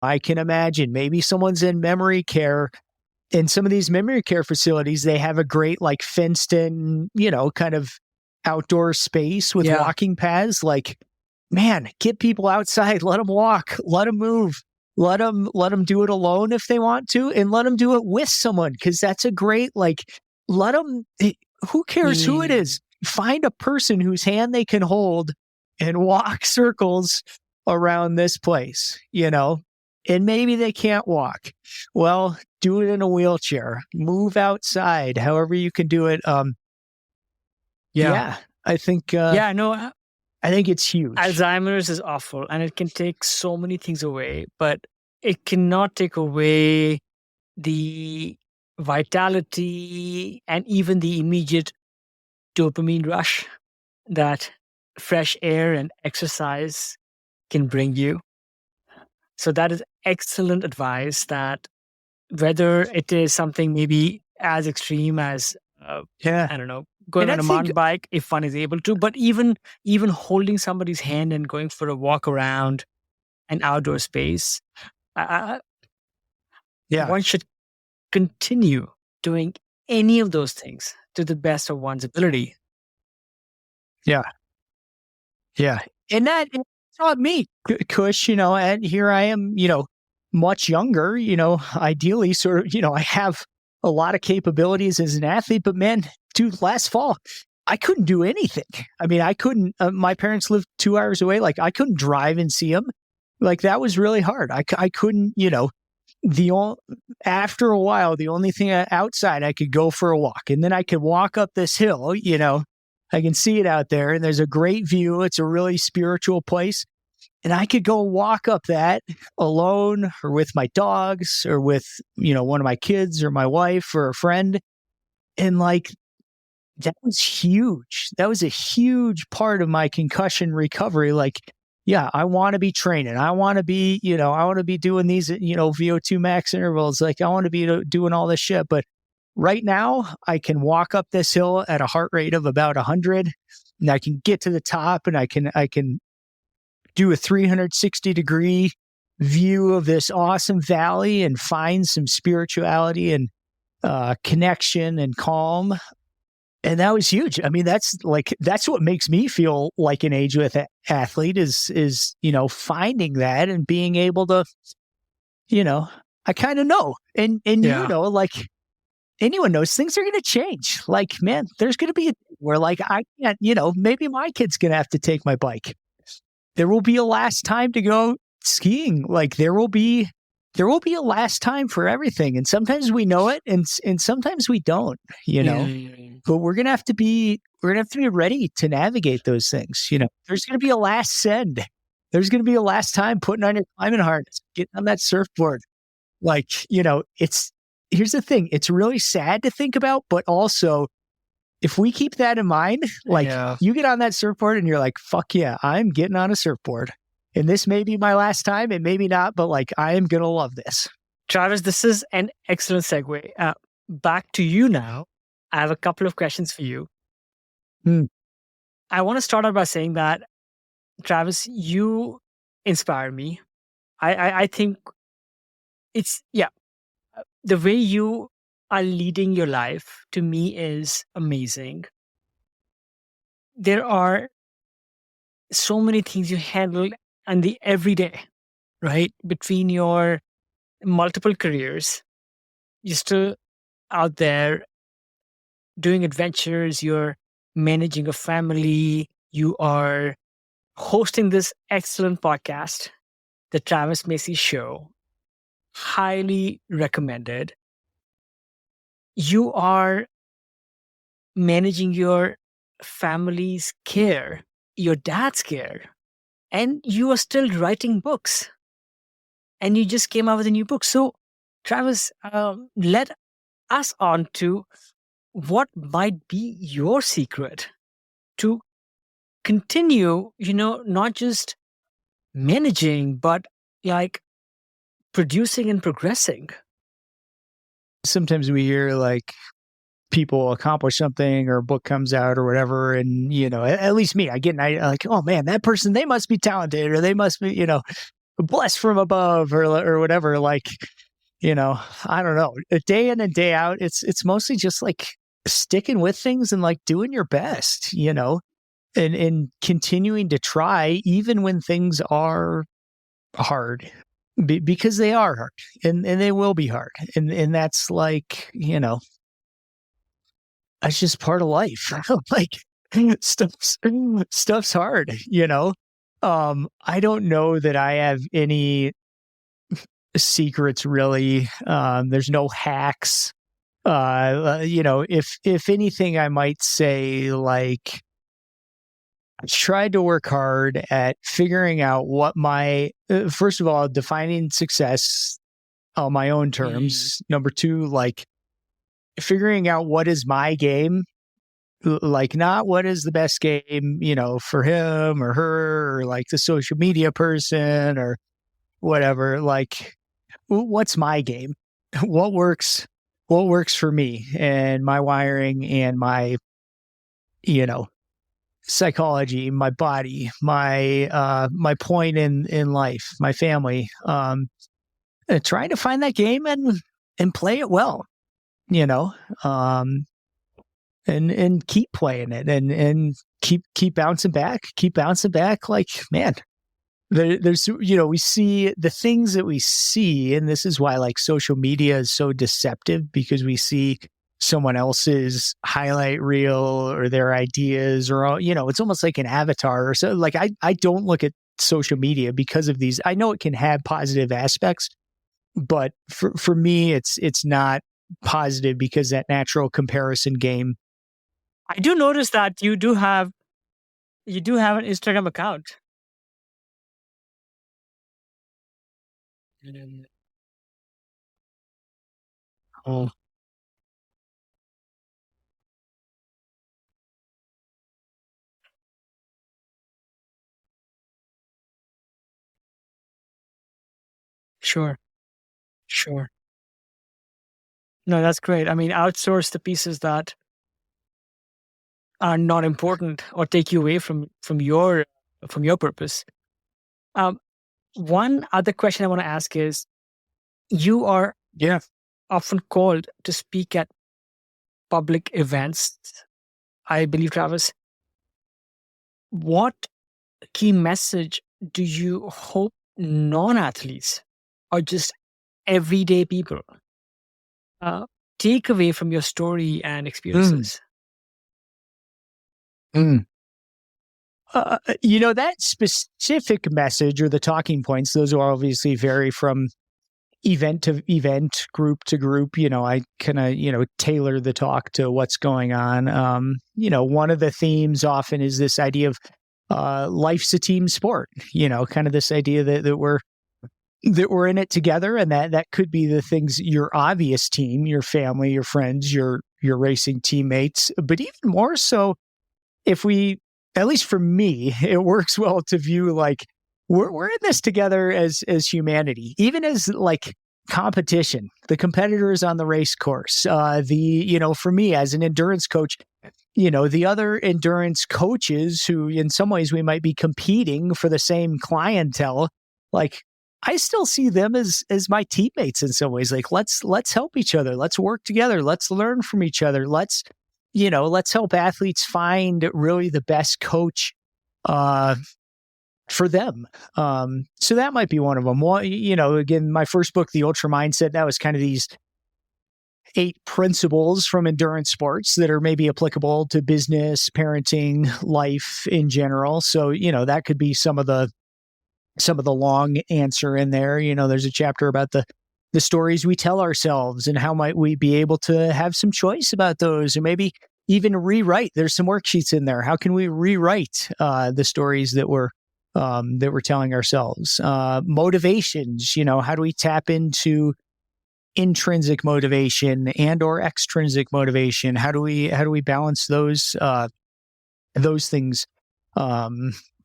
I can imagine maybe someone's in memory care. In some of these memory care facilities, they have a great like fenced in, kind of outdoor space with walking paths. Like, man, get people outside, let them walk, let them move, let them do it alone if they want to, and let them do it with someone. Cause that's a great, like, let them, who cares who it is? Find a person whose hand they can hold and walk circles around this place, and maybe they can't walk. Well, do it in a wheelchair, move outside, however you can do it. Yeah, I think. I think it's huge.
Alzheimer's is awful, and it can take so many things away, but it cannot take away the vitality and even the immediate dopamine rush that fresh air and exercise can bring you. So that is excellent advice. That whether it is something maybe as extreme as I don't know, going on a mountain bike if one is able to, but even holding somebody's hand and going for a walk around an outdoor space, one should continue doing any of those things to the best of one's ability.
Yeah. And that taught me, Kush, and here I am, much younger, ideally sort of, I have a lot of capabilities as an athlete, but man, dude, last fall, I couldn't do anything. I mean, I couldn't, my parents lived 2 hours away. Like I couldn't drive and see them. Like that was really hard. I couldn't, after a while, the only thing outside, I could go for a walk and then I could walk up this hill, I can see it out there and there's a great view. It's a really spiritual place. And I could go walk up that alone or with my dogs or with, one of my kids or my wife or a friend. And like, that was huge. That was a huge part of my concussion recovery. Like, yeah, I want to be training. I want to be, I want to be doing these, VO2 max intervals. Like I want to be doing all this shit. But right now I can walk up this hill at a heart rate of about 100 and I can get to the top and I can do a 360-degree view of this awesome valley and find some spirituality and connection and calm. And that was huge. I mean, that's what makes me feel like an ageless athlete is, finding that and being able to, I kind of know. And like anyone knows things are going to change. Like, man, there's going to be a where like, I can't, maybe my kid's going to have to take my bike. There will be a last time to go skiing. Like there will be a last time for everything. And sometimes we know it and sometimes we don't, but we're going to have to be ready to navigate those things. There's going to be a last send. There's going to be a last time putting on your climbing harness, getting on that surfboard. Like, here's the thing. It's really sad to think about, but also if we keep that in mind, like you get on that surfboard and you're like, fuck yeah, I'm getting on a surfboard. And this may be my last time and maybe not, but like, I am going to love this.
Travis, this is an excellent segue. Back to you now. I have a couple of questions for you. I want to start out by saying that, Travis, you inspire me. I think it's, the way you are leading your life to me is amazing. There are so many things you handle in the everyday, right? Between your multiple careers, you're still out there doing adventures, you're managing a family, you are hosting this excellent podcast, The Travis Macy Show. Highly recommended. You are managing your family's care, your dad's care, and you are still writing books. And you just came out with a new book. So, Travis, let us on to what might be your secret to continue, not just managing, but like producing and progressing.
Sometimes we hear like people accomplish something or a book comes out or whatever. And, at least me, I get an idea like, oh man, that person, they must be talented or they must be, blessed from above or whatever. Like, I don't know, day in and day out, it's mostly just like sticking with things and like doing your best, and continuing to try even when things are hard. Because they are hard and they will be hard. And that's like, that's just part of life. Like stuff's hard, I don't know that I have any secrets really. There's no hacks. If anything, I might say like, I tried to work hard at figuring out what my, first of all, defining success on my own terms. Number two, like figuring out what is my game, like not what is the best game, for him or her or like the social media person or whatever. Like, what's my game? What works for me and my wiring and my, psychology, my body, my point in life, my family, trying to find that game and play it well, and keep playing it and keep bouncing back. Like, man, there's, we see the things that we see, and this is why like social media is so deceptive, because we see someone else's highlight reel or their ideas or, it's almost like an avatar or so. Like I don't look at social media because of these. I know it can have positive aspects, but for me, it's not positive because that natural comparison game.
I do notice that you do have an Instagram account. Oh, sure. No, that's great. I mean, outsource the pieces that are not important or take you away from your purpose. One other question I want to ask is, you are often called to speak at public events I believe, Travis. What key message do you hope non-athletes or just everyday people take away from your story and experiences?
That specific message or the talking points, those will obviously vary from event to event, group to group. I kind of, tailor the talk to what's going on. One of the themes often is this idea of life's a team sport, kind of this idea that we're in it together, and that could be the things, your obvious team, your family, your friends, your racing teammates, but even more so if we, at least for me, it works well to view like we're in this together as humanity, even as like competition, the competitors on the race course, for me as an endurance coach, the other endurance coaches who in some ways we might be competing for the same clientele, like I still see them as my teammates in some ways. Like let's help each other, let's work together, let's learn from each other, let's help athletes find really the best coach for them. So that might be one of them. Well, again, my first book, The Ultra Mindset, that was kind of these 8 principles from endurance sports that are maybe applicable to business, parenting, life in general. So, that could be some of the long answer in there. There's a chapter about the stories we tell ourselves and how might we be able to have some choice about those, or maybe even rewrite. There's some worksheets in there. How can we rewrite the stories that we're telling ourselves? Motivations, how do we tap into intrinsic motivation and or extrinsic motivation? How do we balance those things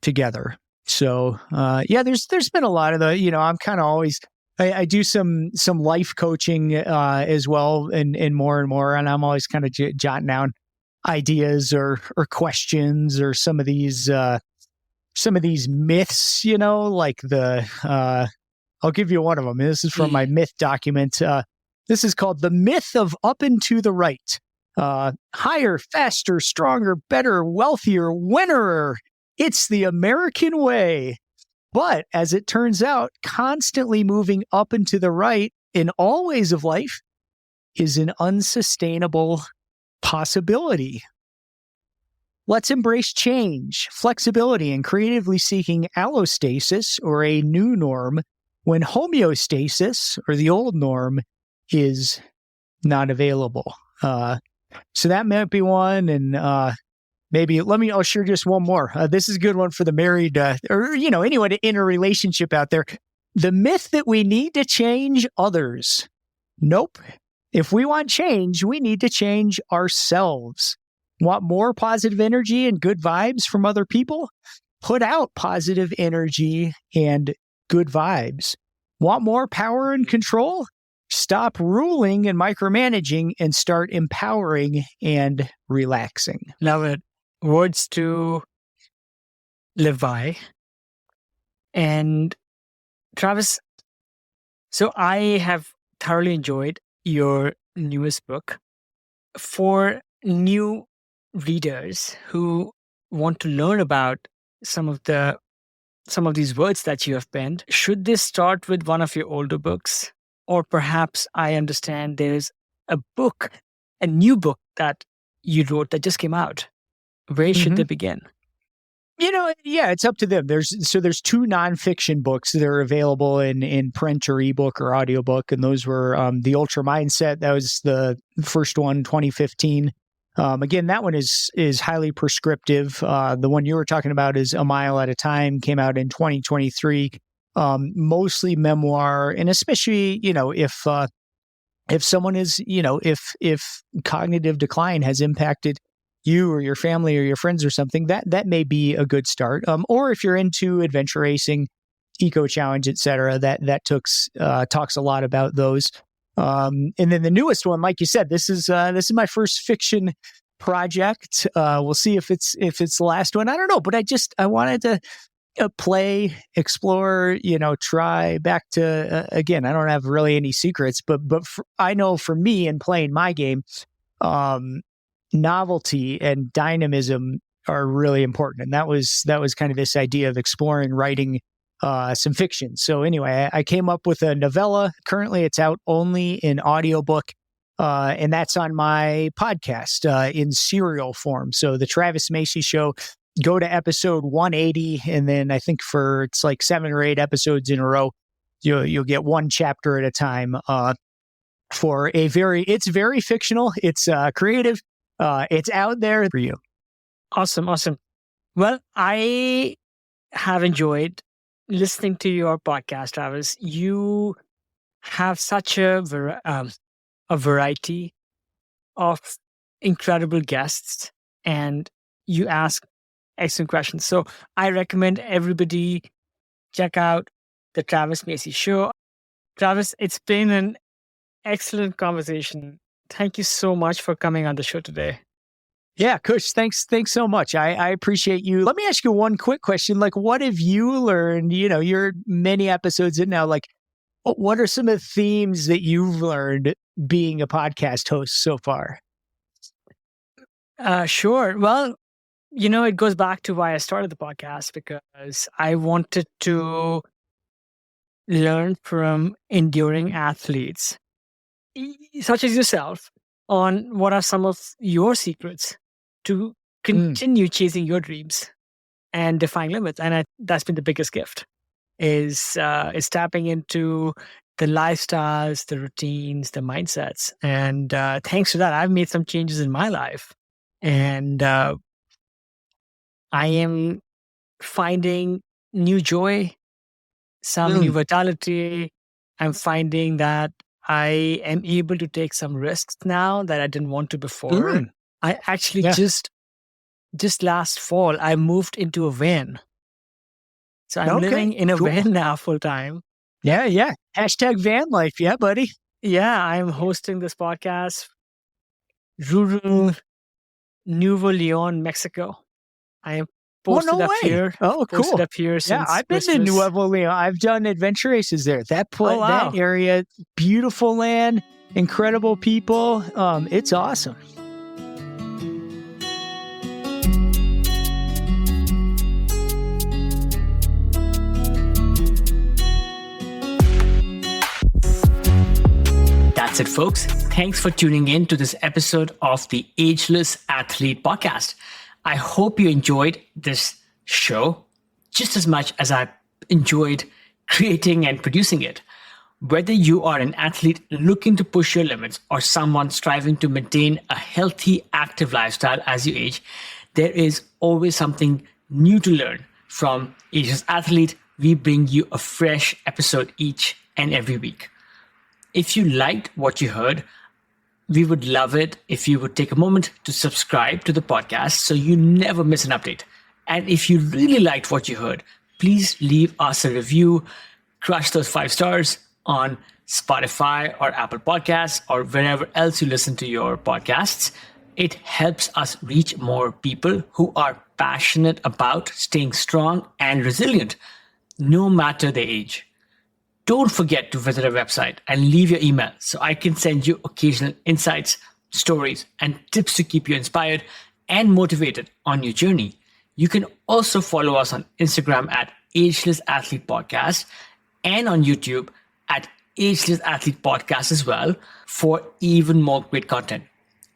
together? So there's been a lot of the, I'm kind of always, I do some life coaching as well, and more, and I'm always kind of jotting down ideas or questions or some of these myths, like I'll give you one of them. This is from my myth document. This is called The Myth of Up and to the Right. Higher, faster, stronger, better, wealthier, winner. It's the American way. But as it turns out, constantly moving up and to the right in all ways of life is an unsustainable possibility. Let's embrace change, flexibility, and creatively seeking allostasis, or a new norm, when homeostasis, or the old norm, is not available. So that might be one, and I'll share just one more. This is a good one for the married, or anyone in a relationship out there. The myth that we need to change others. Nope. If we want change, we need to change ourselves. Want more positive energy and good vibes from other people? Put out positive energy and good vibes. Want more power and control? Stop ruling and micromanaging and start empowering and relaxing.
Love it. Words to live by. And Travis, so I have thoroughly enjoyed your newest book. For new readers who want to learn about some of these words that you have penned, should they start with one of your older books? Or perhaps I understand there's a new book that you wrote that just came out. Where should they begin?
It's up to them. There's 2 nonfiction books that are available in print or ebook or audiobook. And those were The Ultra Mindset. That was the first one, 2015. Again, that one is highly prescriptive. The one you were talking about is A Mile at a Time, came out in 2023. Mostly memoir, and especially, if someone is, if cognitive decline has impacted you or your family or your friends or something, that may be a good start. Or if you're into adventure racing, eco challenge, etc., that talks a lot about those. And then the newest one, like you said, this is my first fiction project. We'll see if it's the last one. I don't know, but I wanted to play, explore, try back to, again, I don't have really any secrets, but I know for me in playing my game, novelty and dynamism are really important. And that was kind of this idea of exploring writing some fiction. So anyway, I came up with a novella. Currently, it's out only in audiobook, and that's on my podcast in serial form. So the Travis Macy Show, go to episode 180, and then I think it's like 7 or 8 episodes in a row, you'll get one chapter at a time. It's very fictional. It's creative. It's out there for you.
Awesome. Well, I have enjoyed listening to your podcast, Travis. You have such a variety of incredible guests, and you ask excellent questions. So I recommend everybody check out the Travis Macy Show. Travis, it's been an excellent conversation. Thank you so much for coming on the show today.
Yeah, Kush, thanks so much. I appreciate you. Let me ask you one quick question. Like, what have you learned? You're many episodes in now. Like, what are some of the themes that you've learned being a podcast host so far?
Sure. Well, it goes back to why I started the podcast, because I wanted to learn from enduring athletes, such as yourself, on what are some of your secrets to continue chasing your dreams and defying limits. And that's been the biggest gift, is tapping into the lifestyles, the routines, the mindsets. And thanks to that, I've made some changes in my life. And I am finding new joy, some new vitality. I'm finding that I am able to take some risks now that I didn't want to before. I actually just last fall, I moved into a van. So I'm living in a van now full time.
Yeah. Hashtag van life. Yeah, buddy.
Yeah, I'm hosting this podcast, rural Nuevo Leon, Mexico. I am posted up here.
Oh, cool.
Posted up here since
I've been
Christmas.
to Nuevo Leon. I've done adventure races there. That area, beautiful land, incredible people. It's awesome.
That's it, folks. Thanks for tuning in to this episode of the Ageless Athlete Podcast. I hope you enjoyed this show just as much as I enjoyed creating and producing it. Whether you are an athlete looking to push your limits or someone striving to maintain a healthy, active lifestyle as you age, there is always something new to learn. From Ageless Athlete, we bring you a fresh episode each and every week. If you liked what you heard, we would love it if you would take a moment to subscribe to the podcast so you never miss an update. And if you really liked what you heard, please leave us a review, crush those 5 stars on Spotify or Apple Podcasts or wherever else you listen to your podcasts. It helps us reach more people who are passionate about staying strong and resilient, no matter their age. Don't forget to visit our website and leave your email so I can send you occasional insights, stories, and tips to keep you inspired and motivated on your journey. You can also follow us on Instagram at Ageless Athlete Podcast and on YouTube at Ageless Athlete Podcast as well for even more great content.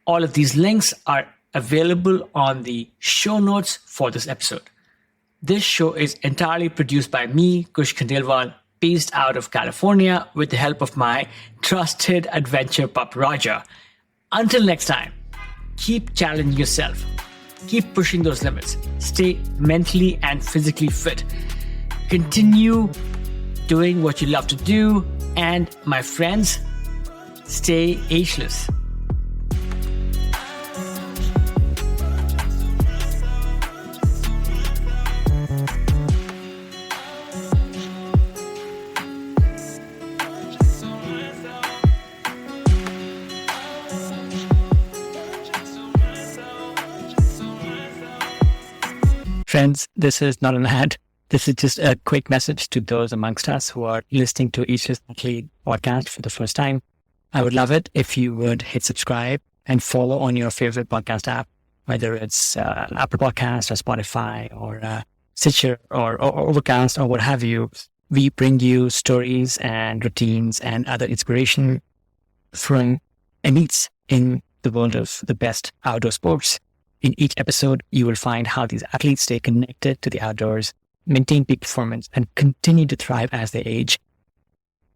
All of these links are available on the show notes for this episode. This show is entirely produced by me, Kush Khandelwal, based out of California with the help of my trusted adventure pup, Roger. Until next time, keep challenging yourself. Keep pushing those limits. Stay mentally and physically fit. Continue doing what you love to do. And my friends, stay ageless.
Friends, this is not an ad. This is just a quick message to those amongst us who are listening to Ageless Athlete Podcast for the first time. I would love it if you would hit subscribe and follow on your favorite podcast app, whether it's Apple Podcast or Spotify or Stitcher or Overcast or what have you. We bring you stories and routines and other inspiration from elites in the world of the best outdoor sports. In each episode, you will find how these athletes stay connected to the outdoors, maintain peak performance, and continue to thrive as they age.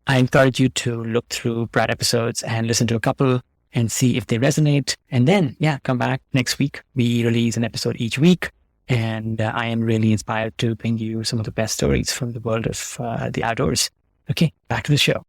I encourage you to look through Brad episodes and listen to a couple and see if they resonate. And then, come back next week. We release an episode each week. And I am really inspired to bring you some of the best stories from the world of the outdoors. Okay, back to the show.